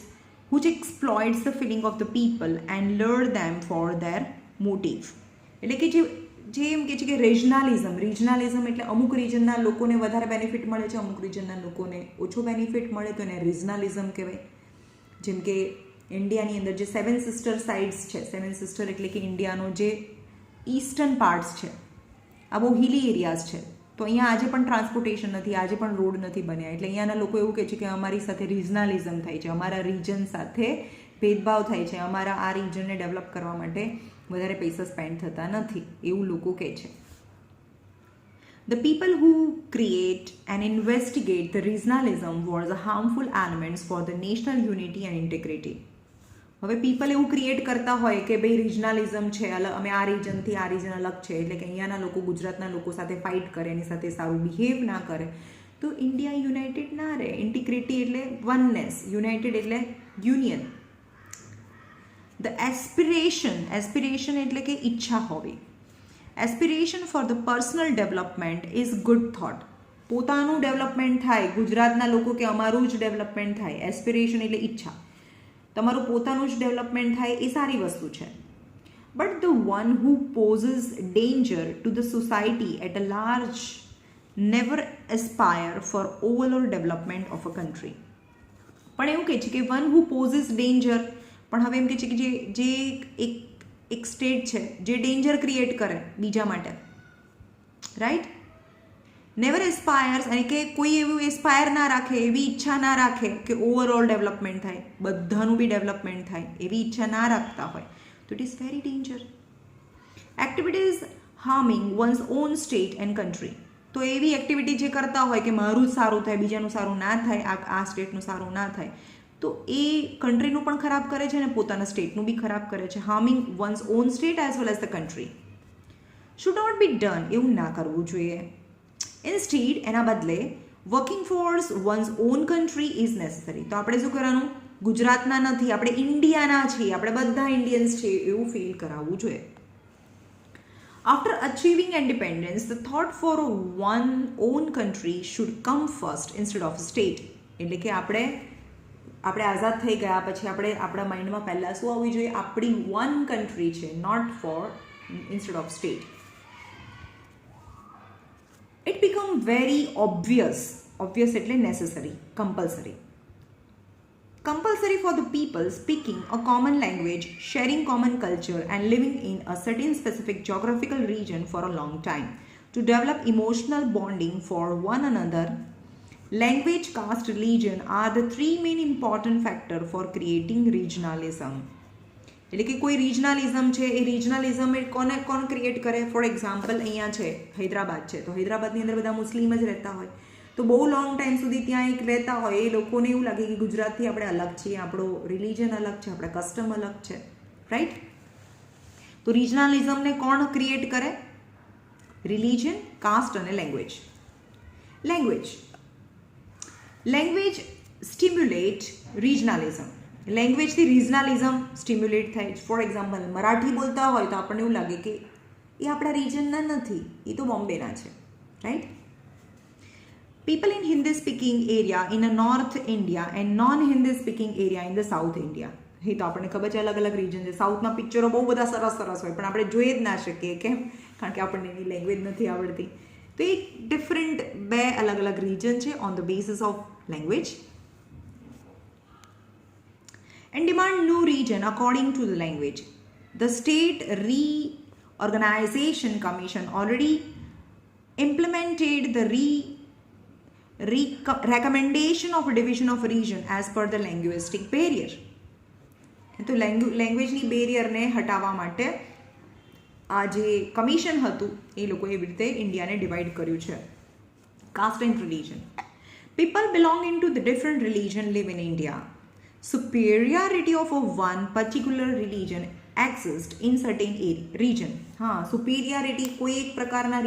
which exploits the feeling of the people and lure them for their motive. એટલે કે જે એમ કહે છે કે રિજનલિઝમ એટલે અમુક રિજનના લોકોને વધારે બેનિફિટ મળે છે, અમુક રિજનના લોકોને ઓછો બેનિફિટ મળે, તો એને રિજનલિઝમ કહેવાય. જેમ કે ઇન્ડિયાની અંદર જે 7 સિસ્ટર સાઇડ્સ છે, 7 સિસ્ટર એટલે કે ઇન્ડિયાનો જે ઈસ્ટર્ન પાર્ટ્સ છે, આ બહુ હિલી એરિયાઝ છે, તો અહીંયા આજે પણ ટ્રાન્સપોર્ટેશન નથી, આજે પણ રોડ નથી બન્યા, એટલે અહીંયાના લોકો એવું કહે છે કે અમારી સાથે રિજનલિઝમ થાય છે, અમારા રિજન સાથે ભેદભાવ થાય છે, અમારા આ રિજનને ડેવલપ કરવા માટે વધારે પૈસા સ્પેન્ડ થતા નથી, એવું લોકો કહે છે. The people who create and investigate the regionalism was a harmful elements for the national unity and integrity. હવે પીપલ એવું ક્રિએટ કરતા હોય કે ભાઈ રિજનલિઝમ છે, અમે આ રિજનથી આ રિજન અલગ છે, એટલે કે અહીંયાના લોકો ગુજરાતના લોકો સાથે ફાઇટ કરે, એની સાથે સારું બિહેવ ના કરે, તો ઇન્ડિયા યુનાઇટેડ ના રહે. ઇન્ટિગ્રિટી એટલે વનનેસ, યુનાઇટેડ એટલે યુનિયન. The aspiration એટલે કે ઈચ્છા હોવી. Aspiration for the personal development is good thought. પોતાનું ડેવલપમેન્ટ થાય, ગુજરાતના લોકો કે અમારું જ ડેવલપમેન્ટ થાય, એસ્પિરેશન એટલે ઈચ્છા, તમારું પોતાનું જ ડેવલપમેન્ટ થાય, એ સારી વસ્તુ છે. But the one who poses danger to the society at a large never aspire for overall development of a country. પણ એવું કહે છે કે વન હુ પોઝિસ ડેન્જર, પણ હવે એમ કહે છે કે જે એક સ્ટેટ છે જે ડેન્જર ક્રિએટ કરે બીજા માટે, રાઈટ, નેવર એસ્પાયર્સ, અને કે કોઈ એવું એસ્પાયર ના રાખે, એવી ઈચ્છા ના રાખે કે ઓવરઓલ ડેવલપમેન્ટ થાય, બધાનું બી ડેવલપમેન્ટ થાય, એવી ઈચ્છા ના રાખતા હોય, તો it is very danger. Activities harming ones on state and country. તો એવી એક્ટિવિટી જે કરતા હોય કે મારું જ સારું થાય, બીજાનું સારું ના થાય, આ સ્ટેટનું સારું ના થાય, તો એ કન્ટ્રીનું પણ ખરાબ કરે છે અને પોતાના સ્ટેટનું બી ખરાબ કરે છે. Harming ones on state as well as the country should not be done. એવું ના કરવું જોઈએ. ઇન્સ્ટીડ એના બદલે working force ones on country is necessary. તો આપણે શું કરવાનું, ગુજરાતના નથી, આપણે ઇન્ડિયાના છીએ, આપણે બધા ઇન્ડિયન્સ છીએ, એવું ફીલ કરાવવું જોઈએ. After achieving independence, the thought for one own country should come first instead of a state. એટલે કે આપણે આઝાદ થઈ ગયા પછી આપણા માઇન્ડમાં પહેલાં શું આવવું જોઈએ, આપણી વન કન્ટ્રી છે, not for instead of state. It become very obvious એટલે necessary, compulsory for the people speaking a common language, sharing common culture and living in a certain specific geographical region for a long time to develop emotional bonding for one another. Language, caste, religion are the three main important factors for creating regionalism. એટલે કે કોઈ રિજનલિઝમ છે, એ રિજનલિઝમ એ કોણ create કરે? For example અહીંયા છે હૈદરાબાદ છે, તો હૈદરાબાદની અંદર બધા મુસ્લિમ જ રહેતા હોય, તો બહુ લોંગ ટાઈમ સુધી ત્યાં એક રહેતા હોય, એ લોકોને એવું લાગે કે ગુજરાતથી આપણે અલગ છીએ, આપણો રિલિજન અલગ છે, આપણા કસ્ટમ અલગ છે, રાઈટ? તો રિજનલિઝમને કોણ ક્રિએટ કરે? રિલિજન, કાસ્ટ અને લેંગ્વેજ સ્ટિમ્યુલેટ રિજનલિઝમ. લેંગ્વેજથી રિજનલિઝમ સ્ટિમ્યુલેટ થાય. ફોર એક્ઝામ્પલ, મરાઠી બોલતા હોય તો આપણને એવું લાગે કે એ આપણા રિજનના નથી, એ તો બોમ્બેના છે, right? People in Hindi speaking area in a North India and non-Hindi speaking area in the South India. એ તો આપણને ખબર છે અલગ અલગ રીજન છે. સાઉથના પિક્ચરો બહુ બધા સરસ હોય પણ આપણે જોઈ જ ના શકીએ. કેમ? કારણ કે આપણને એની લેંગ્વેજ નથી આવડતી. તો એ ડિફરન્ટ બે અલગ અલગ રીજન છે on the basis of language. And demand new region according to the language. The State Reorganization Commission already implemented the recommendation of a division of a region as per the linguistic barrier. તો લેંગ્વેજની બેરિયરને હટાવવા માટે આ જે commission હતું એ લોકોએ એવી રીતે ઇન્ડિયાને ડિવાઈડ કર્યું છે. Caste and religion. People belonging to the different religion live in India. superiority of a one particular religion exists in certain region. હા, સુપિરિયરિટી કોઈ એક પ્રકારના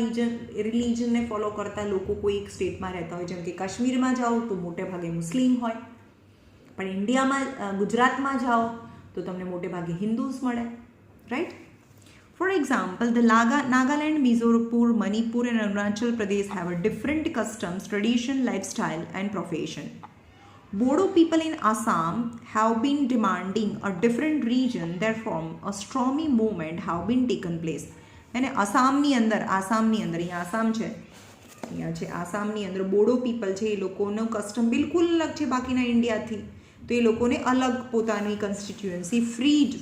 રિલિજનને ફોલો કરતા લોકો કોઈ એક સ્ટેટમાં રહેતા હોય, જેમ કે કાશ્મીરમાં જાઓ તો મોટે ભાગે મુસ્લિમ હોય, પણ ઇન્ડિયામાં ગુજરાતમાં જાઓ તો તમને મોટે ભાગે હિન્દુઝ મળે, right? For example, the Nagaland, Mizoram, Manipur and Arunachal Pradesh have a different customs, tradition, lifestyle and profession. Bodo people in Assam have been demanding a different region, therefore a stormy movement have been taken place. અને આસામની અંદર અહીંયા આસામ છે, આસામની અંદર Bodo people છે, એ લોકોનો custom બિલકુલ અલગ છે બાકીના ઇન્ડિયાથી. તો એ લોકોને અલગ પોતાની કોન્સ્ટિટ્યુઅન્સી,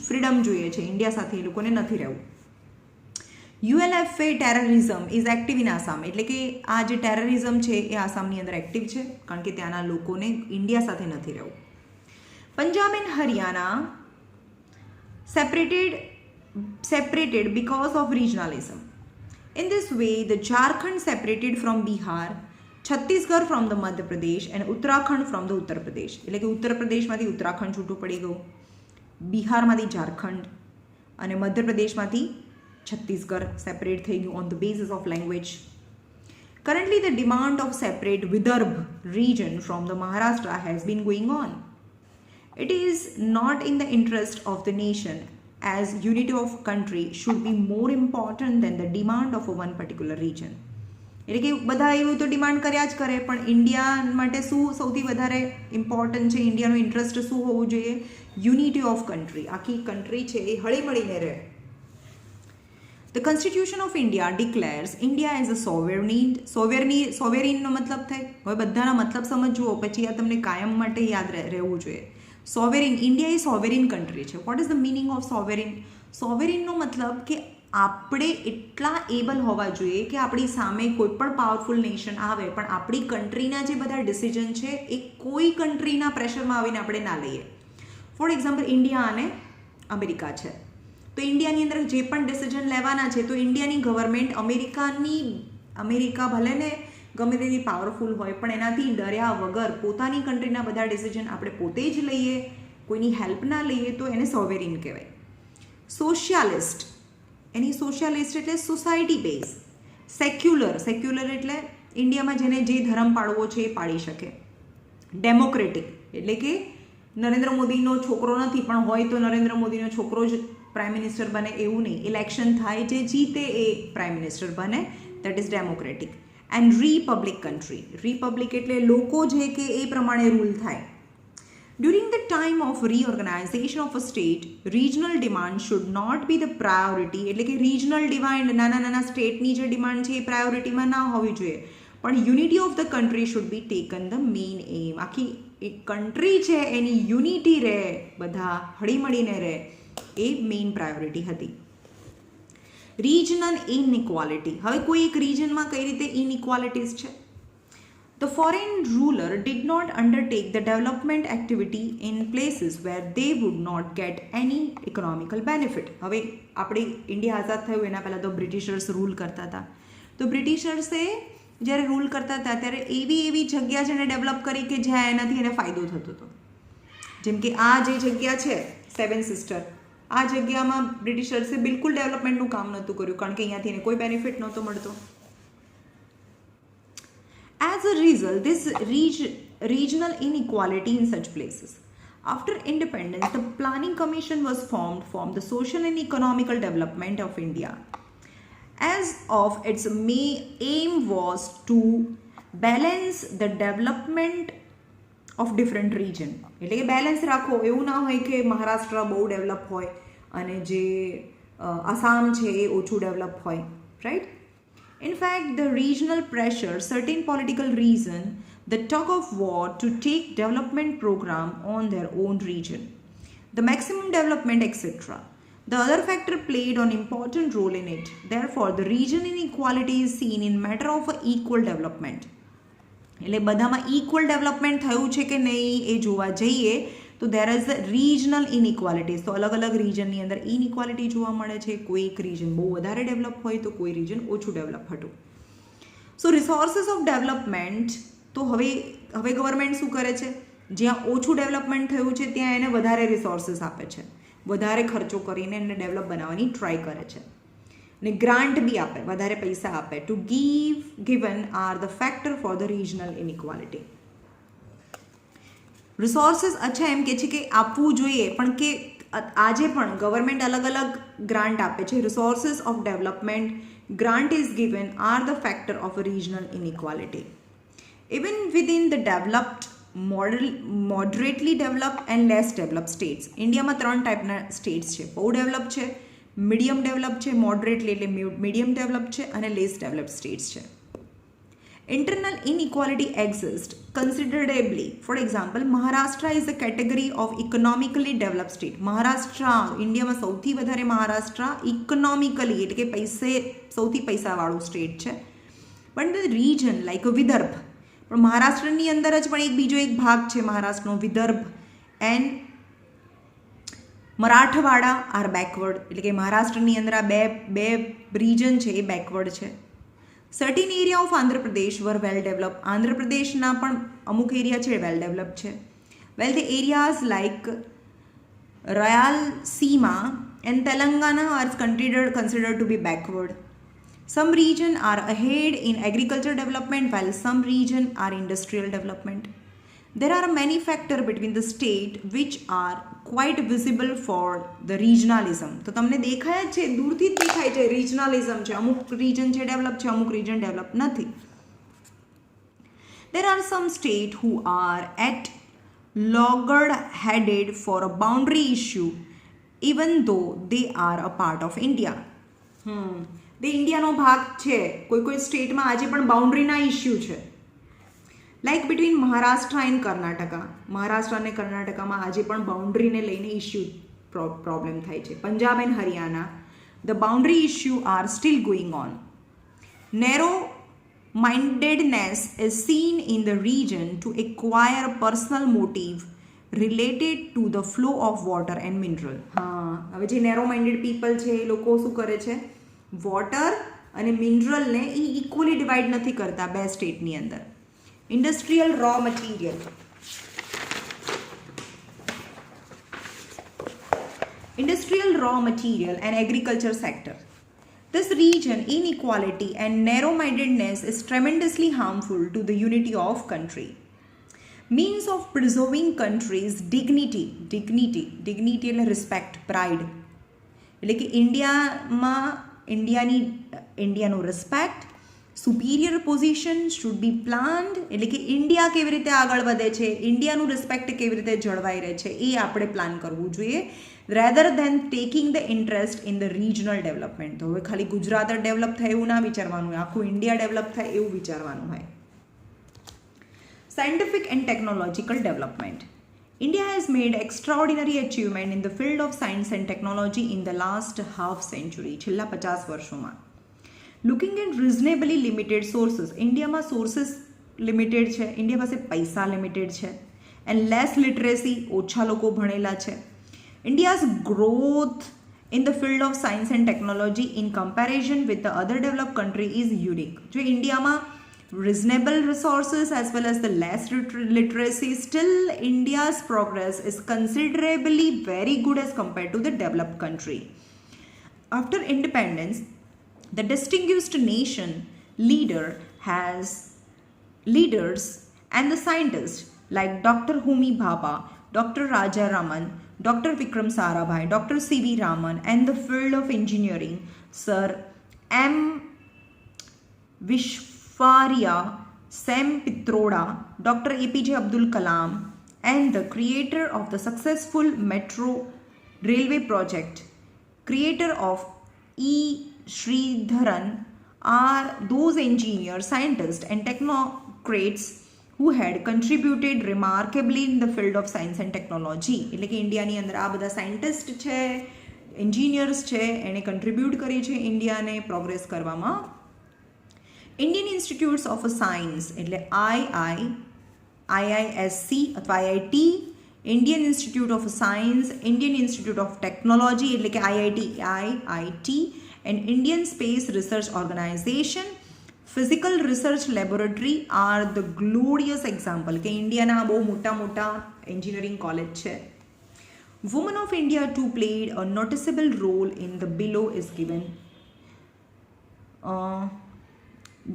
ફ્રીડમ જોઈએ છે, ઇન્ડિયા સાથે એ લોકોને નથી રહેવું. ULFA terrorism is active in Assam. એટલે કે આ જે ટેરરિઝમ છે એ આસામની અંદર એક્ટિવ છે કારણ કે ત્યાંના લોકોને ઇન્ડિયા સાથે નથી રહેવું. Punjab and Haryana separated because of regionalism. In this way, the Jharkhand separated from Bihar, Chhattisgarh from the Madhya Pradesh and Uttarakhand from the Uttar Pradesh. એટલે કે ઉત્તર પ્રદેશમાંથી ઉત્તરાખંડ છૂટું પડી ગયું, બિહારમાંથી ઝારખંડ અને મધ્યપ્રદેશમાંથી છત્તીસગઢ સેપરેટ થઈ ગયું on the basis of language. Currently, the demand of separate Vidarbha region from the Maharashtra has been going on. It is not in the interest of the nation, as unity of country should be more important than the demand of a one particular region. એટલે કે બધા એવું તો demand કર્યા જ કરે, પણ India માટે શું સૌથી વધારે ઇમ્પોર્ટન્ટ છે? ઇન્ડિયાનો ઇન્ટરેસ્ટ શું હોવું જોઈએ? યુનિટી ઓફ કન્ટ્રી, આખી કન્ટ્રી છે એ હળીમળીને રહે. The Constitution of India declares India as a sovereign નો મતલબ થાય. હવે બધાના મતલબ સમજવો, પછી આ તમને કાયમ માટે યાદ રહેવું જોઈએ. સોવેરિન, ઇન્ડિયા એ સોવેરિન કન્ટ્રી છે. What is the meaning of sovereign? સોવેરિનનો મતલબ કે આપણે એટલા એબલ હોવા જોઈએ કે આપણી સામે કોઈ પણ પાવરફુલ નેશન આવે પણ આપણી કન્ટ્રીના જે બધા ડિસિઝન છે એ કોઈ કન્ટ્રીના પ્રેશરમાં આવીને આપણે ના લઈએ. ફોર એક્ઝામ્પલ, ઇન્ડિયા અને અમેરિકા છે, તો ઇન્ડિયાની અંદર જે પણ ડિસિઝન લેવાના છે તો ઇન્ડિયાની ગવર્મેન્ટ અમેરિકા ભલે ને ગમે તેવી પાવરફુલ હોય પણ એનાથી ડર્યા વગર પોતાની કન્ટ્રીના બધા ડિસિઝન આપણે પોતે જ લઈએ, કોઈની હેલ્પ ના લઈએ, તો એને સોવેરિન કહેવાય. સોશિયાલિસ્ટ, એની સોશિયાલિસ્ટ એટલે સોસાયટી બેઝ. સેક્યુલર એટલે ઇન્ડિયામાં જેને જે ધર્મ પાળવો છે એ પાળી શકે. ડેમોક્રેટિક એટલે કે નરેન્દ્ર મોદીનો છોકરો નથી પણ હોય તો નરેન્દ્ર મોદીનો છોકરો જ પ્રાઇમ મિનિસ્ટર બને એવું નહીં, ઇલેક્શન થાય, જે જીતે એ પ્રાઇમ મિનિસ્ટર બને, that is democratic. And Republic country. Republic એટલે લોકો જે કે એ પ્રમાણે રૂલ થાય. During the time of reorganization of a state, regional demand should not be the priority. એટલે કે regional demand નાના નાના સ્ટેટની જે ડિમાન્ડ છે એ પ્રાયોરિટીમાં ના હોવી જોઈએ, પણ unity of the country should be taken the main aim. આખી એક કન્ટ્રી છે એની યુનિટી રહે, બધા હળીમળીને રહે, એ મેઇન પ્રાયોરિટી હતી. Regional inequality. હવે કોઈ એક રિજનમાં કઈ રીતે ઇનઇક્વાલિટીઝ છે? The foreign ruler did not undertake the development activity in places where they would not get any economical benefit. હવે આપણે ઇન્ડિયા આઝાદ થયું એના પહેલાં તો બ્રિટિશર્સ રૂલ કરતા હતા. તો બ્રિટિશર્સે જ્યારે રૂલ કરતા હતા ત્યારે એવી જગ્યા જેને ડેવલપ કરી કે જ્યાં એનાથી એને ફાયદો થતો હતો. જેમ કે આ જે જગ્યા છે સેવન સિસ્ટર, આ જગ્યામાં બ્રિટિશર્સે બિલકુલ ડેવલપમેન્ટનું કામ નહોતું કર્યું, કારણ કે અહીંયાથી એને કોઈ બેનિફિટ નહોતો મળતો. As a result, this regional inequality in such places. After independence, the Planning Commission was formed for the social and economical development of India. As of its aim was to balance the development of different region. એટલે કે balance રાખો, એવું ના હોય કે મહારાષ્ટ્ર બહુ develop હોય અને જે આસામ છે એ ઓછું ડેવલપ હોય, right? In fact, the regional pressure, certain political reason, the tug of war to take development program on their own region, the maximum development, etc. The other factor played an important role in it. Therefore, the region inequality is seen in matter of equal development. એટલે બધામાં equal development થયું છે કે નહીં એ જોવા જઈએ તો there is regional inequalities. તો અલગ અલગ રિજનની અંદર ઇનઇક્વાલિટી જોવા મળે છે. કોઈ એક રિજન બહુ વધારે ડેવલપ હોય તો કોઈ રિજન ઓછું ડેવલપ હતું. સો રિસોર્સિસ ઓફ ડેવલપમેન્ટ, તો હવે ગવર્મેન્ટ શું કરે છે? જ્યાં ઓછું ડેવલપમેન્ટ થયું છે ત્યાં એને વધારે રિસોર્સિસ આપે છે, વધારે ખર્ચો કરીને એને ડેવલપ બનાવવાની ટ્રાય કરે છે. ને ગ્રાન્ટ બી આપે, વધારે પૈસા આપે. To given are the factor for the regional inequality. Resources અચ્છા એમ કે છે કે આપવું જોઈએ, પણ કે આજે પણ ગવર્મેન્ટ અલગ અલગ ગ્રાન્ટ આપે છે. Resources of development grant is given are the factor of a regional inequality. Even within the developed, moderately developed and less developed states. ઇન્ડિયામાં 3 ટાઈપના સ્ટેટ્સ છે. બહુ ડેવલપ છે, મીડિયમ ડેવલપ છે, મોડરેટલી એટલે મીડિયમ ડેવલપ છે, અને લેસ ડેવલપ્ડ સ્ટેટ્સ છે. Internal inequality exists considerably. For example, Maharashtra is a category of economically developed state. Maharashtra, ઇન્ડિયામાં સૌથી વધારે મહારાષ્ટ્ર ઇકોનોમિકલી એટલે કે સૌથી પૈસાવાળું સ્ટેટ છે. પણ ધ રીજન લાઈક વિદર્ભ, પણ મહારાષ્ટ્રની અંદર જ પણ બીજો એક ભાગ છે મહારાષ્ટ્રનો, Vidarbha and Marathwada are backward. એટલે કે મહારાષ્ટ્રની અંદર આ બે રીજન છે એ બેકવર્ડ છે. Certain area of Andhra Pradesh were well develop. આંધ્રપ્રદેશના પણ અમુક એરિયા છે વેલ ડેવલપ છે. Well the areas like Rayalaseema and Telangana are considered to be backward. Some region are ahead in agriculture development while some region are industrial development. There are many factors between the state which are quite visible for the regionalism. તો તમને દેખાય જ છે, દૂરથી જ દેખાય છે રિજનલિઝમ છે. અમુક રીજન છે ડેવલપ છે, અમુક રીજન ડેવલપ નથી. There are some states who are at loggerheaded for a boundary issue even though they are a part of India. તે ઇન્ડિયાનો ભાગ છે. કોઈ સ્ટેટમાં આજે પણ બાઉન્ડ્રીના ઇસ્યુ છે. Like between Maharashtra and Karnataka. Maharashtra અને કર્ણાટકામાં આજે પણ બાઉન્ડ્રીને લઈને ઇસ્યુ પ્રોબ્લેમ થાય છે. Punjab and Haryana, the boundary issue are still going on. Narrow mindedness is seen in the region to acquire personal motive related to the flow of water and mineral. હવે જે narrow minded people છે એ લોકો શું કરે છે? Water અને મિનરલને એ equally divide નથી કરતા બે સ્ટેટની અંદર. Industrial raw material. Industrial raw material and agriculture sector. This region inequality and narrow-mindedness is tremendously harmful to the unity of country. Means of preserving country's dignity એટલે respect, pride. એટલે કે ઇન્ડિયાનું respect, superior position should be planned, એટલે કે India કેવી રીતે આગળ વધે છે, ઇન્ડિયાનું રિસ્પેક્ટ કેવી રીતે જળવાઈ રહે છે એ આપણે પ્લાન કરવું જોઈએ, rather then taking the interest in the regional development. તો હવે ખાલી ગુજરાત ડેવલપ થાય એવું ના વિચારવાનું હોય, આખું ઇન્ડિયા ડેવલપ થાય એવું વિચારવાનું હોય. Scientific and technological development. India has made extraordinary achievement in the field of science and technology in the last half century. છેલ્લા 50 વર્ષોમાં. Looking at reasonably limited sources. ઇન્ડિયામાં સોર્सेस લિમિટેડ છે, ઇન્ડિયા પાસે પૈસા લિમિટેડ છે, and less literacy, ઓછા લોકો ભણેલા છે. India's growth in the field of science and technology in comparison with the other developed country is unique. જો ઇન્ડિયામાં reasonable resources as well as the less literacy, still India's progress is considerably very good as compared to the developed country. After independence, the distinguished nation leaders and the scientists like Dr. Homi Bhabha, Dr. Raja Raman, Dr. Vikram Sarabhai, Dr. C.V. Raman, and the field of engineering, Sir M. Vishwaria, Sam Pitroda, Dr. APJ Abdul Kalam, and the creator of the successful metro railway project, creator of E. Sridharan, are those engineers, scientists, and technocrats who had contributed remarkably in the field of science and technology. એટલે કે ઇન્ડિયાની અંદર આ બધા scientist છે, engineers છે, એણે contribute કરી છે ઇન્ડિયાને પ્રોગ્રેસ કરવામાં. ઇન્ડિયન ઇન્સ્ટિટ્યૂટ્સ ઓફ સાયન્સ એટલે IISc અથવા IIT, Indian institute of science, Indian institute of technology એટલે કે IIT, and Indian Space Research Organization, Physical Research Laboratory are the glorious example કે ઇન્ડિયાના બહુ મોટા મોટા એન્જિનિયરિંગ કોલેજ છે. Women of India too played a noticeable role in the below is given.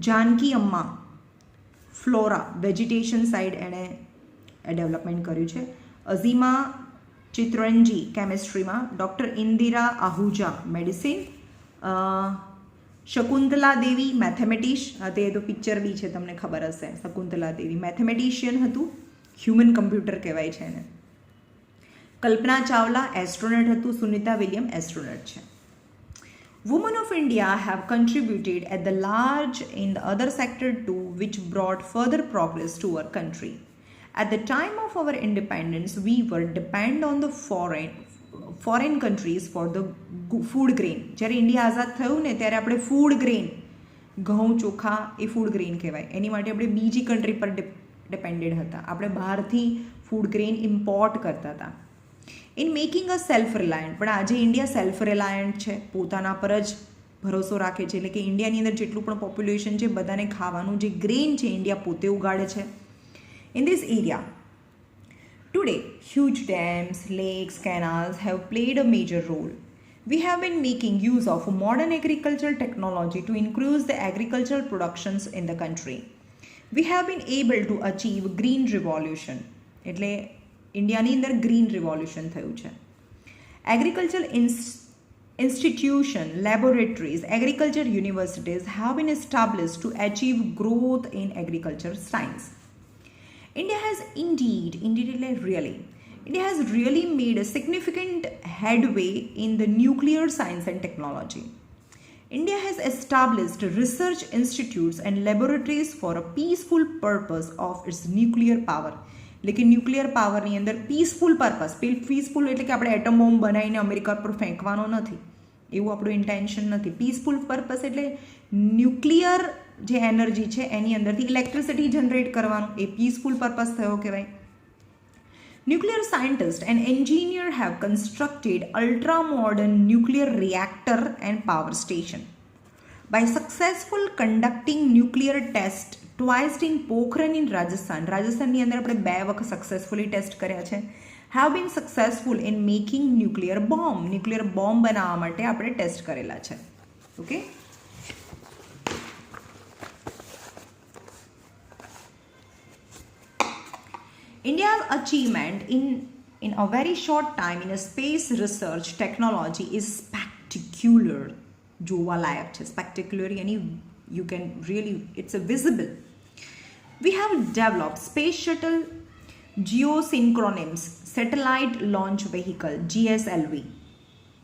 Janaki Amma flora vegetation side એણે development કર્યું છે. અઝીમા ચિત્રંજી કેમિસ્ટ્રીમાં, doctor Indira Ahuja medicine, Shakuntala Devi mathematician, તે તો પિક્ચર બી છે તમને ખબર હશે, શકુંતલા દેવી મેથેમેટિશિયન હતું, હ્યુમન કમ્પ્યુટર કહેવાય છે એને. કલ્પના ચાવલા એસ્ટ્રોનટ હતું, સુનિતા વિલિયમ એસ્ટ્રોનટ છે. Women of India have contributed at the large in the other sector too, which brought further progress to our country. At the time of our independence, we were dependent on the foreign countries for the food grain. જ્યારે India આઝાદ થયું ને ત્યારે આપણે food grain, ઘઉં ચોખા એ food grain કહેવાય, એની માટે આપણે બીજી કન્ટ્રી પર ડિપેન્ડેડ હતા, આપણે બહારથી ફૂડ ગ્રેન ઇમ્પોર્ટ કરતા હતા. In making a self reliant, પણ આજે ઇન્ડિયા સેલ્ફ રિલાયન્ટ છે, પોતાના પર જ ભરોસો રાખે છે, એટલે કે ઇન્ડિયાની અંદર જેટલું પણ પોપ્યુલેશન છે બધાને ખાવાનું જે ગ્રેન છે ઇન્ડિયા પોતે ઉગાડે છે. In this area today, huge dams, lakes, canals have played a major role. We have been making use of modern agricultural technology to increase the agricultural productions in the country. We have been able to achieve green revolution. એટલે ઇન્ડિયાની અંદર green revolution થયું છે. Agricultural institution, laboratories, agriculture universities have been established to achieve growth in agriculture science. India has really made a significant headway in the nuclear science and technology. India has established research institutes and laboratories for a peaceful purpose of its nuclear power. એટલે nuclear પાવરની અંદર peaceful purpose, peaceful એટલે કે આપણે atom bomb બનાવીને America પર ફેંકવાનો નથી, એવું આપણું ઇન્ટેન્શન નથી. પીસફુલ પર્પસ એટલે ન્યુક્લિયર જે એનર્જી છે એની અંદરથી ઇલેક્ટ્રિસિટી જનરેટ કરવાનું, એ પીસફુલ પર્પસ થયો કહેવાય. Nuclear scientists and engineers have constructed ultra-modern nuclear reactor and power station. By successful conducting nuclear test twice in Pokhran in રાજસ્થાનની અંદર આપણે 2 વખત સક્સેસફુલી ટેસ્ટ કર્યા છે. have been successful in making nuclear bomb. Nuclear bomb બનાવવા માટે આપણે test કરેલા છે. Okay, India's achievement in a very short time in a space research technology is spectacular. જોવા લાયક છે. સ્પેક્ટેક્યુલર એની You can really, it's a visible. We have developed space shuttle geosynchronous satellite launch vehicle GSLV.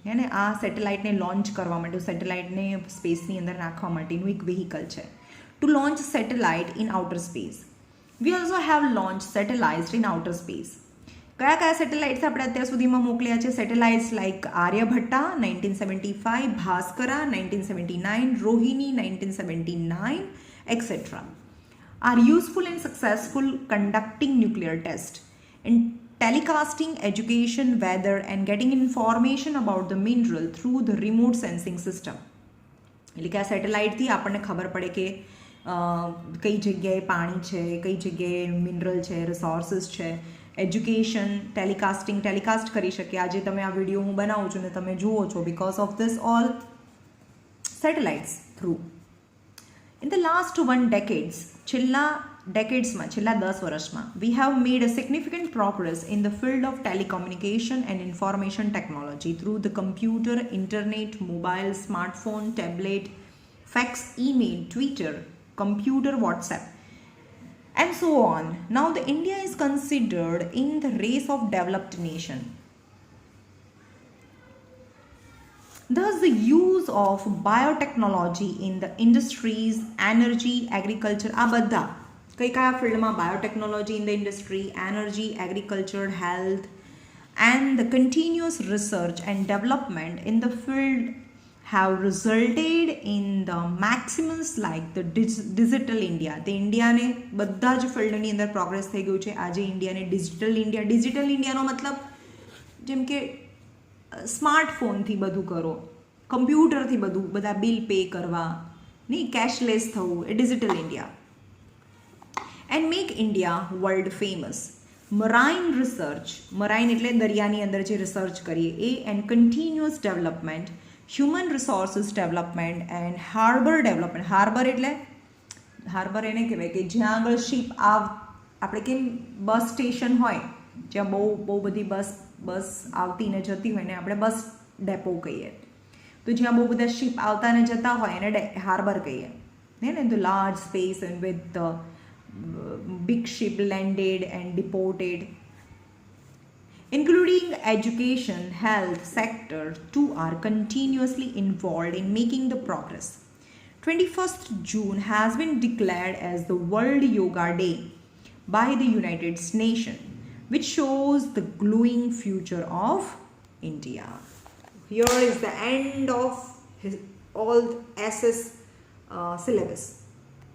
હે ને, આ સેટેલાઇટને launch કરવા માટે, સેટેલાઇટને સ્પેસની અંદર નાખવા માટેનું એક વ્હીકલ છે. To launch satellite in outer space. We also have launch satellites in outer space. કયા કયા સેટેલાઇટ્સ આપણે અત્યાર સુધીમાં મોકલ્યા છે? Satellites like Aryabhata 1975, Bhaskara 1979, Rohini 1979, etc. are useful and successful conducting nuclear test in telecasting education, weather and getting information about the mineral through the remote sensing system. એટલે કે આ સેટેલાઇટથી આપણને ખબર પડે કે કઈ જગ્યાએ પાણી છે, કઈ જગ્યાએ મિનરલ છે, રિસોર્સિસ છે. એજ્યુકેશન, ટેલિકાસ્ટ કરી શકીએ. આજે તમે આ વિડીયો હું બનાવું છું ને તમે જુઓ છો because of this all satellites through. In the last 1 decades, છેલ્લા 10 વર્ષમાં, we have made a significant progress in the field of telecommunication and information technology through the computer, internet, mobile, smartphone, tablet, fax, email, Twitter, computer, WhatsApp, and so on. Now the India is considered in the race of developed nation. Thus, the use of biotechnology in the industries, energy, agriculture, આ બધા કયા ફિલ્ડમાં biotechnology in the industry, energy, agriculture, health, and the continuous research and development in the field have resulted in the maximus like the digital India. તે ઇન્ડિયાને બધા જ ફિલ્ડની અંદર progress થઈ ગયું છે. આજે ઇન્ડિયાને ડિજિટલ ઇન્ડિયાનો મતલબ જેમ કે સ્માર્ટફોનથી બધું કરો, કમ્પ્યુટરથી બધા બિલ પે કરવા, નહીં કેશલેસ થવું, એ digital India. And make India world famous. Marine research, marine એટલે દરિયાની અંદર જે રિસર્ચ કરીએ એ, and continuous development, human resources development and harbour development. Harbour એને કહેવાય કે જ્યાં આગળ શિપ આપણે કેમ બસ સ્ટેશન હોય જ્યાં બહુ બધી બસ આવતી ને જતી હોય ને આપણે બસ ડેપો કહીએ, તો જ્યાં બહુ બધા શિપ આવતા ને જતા હોય એને હાર્બર કહીએ. ને the large space and with the big ship landed and deported, including education, health sector too are continuously involved in making the progress. 21st June has been declared as the World Yoga Day by the United Nations, which shows the glowing future of India. Here is the end of all SS syllabus.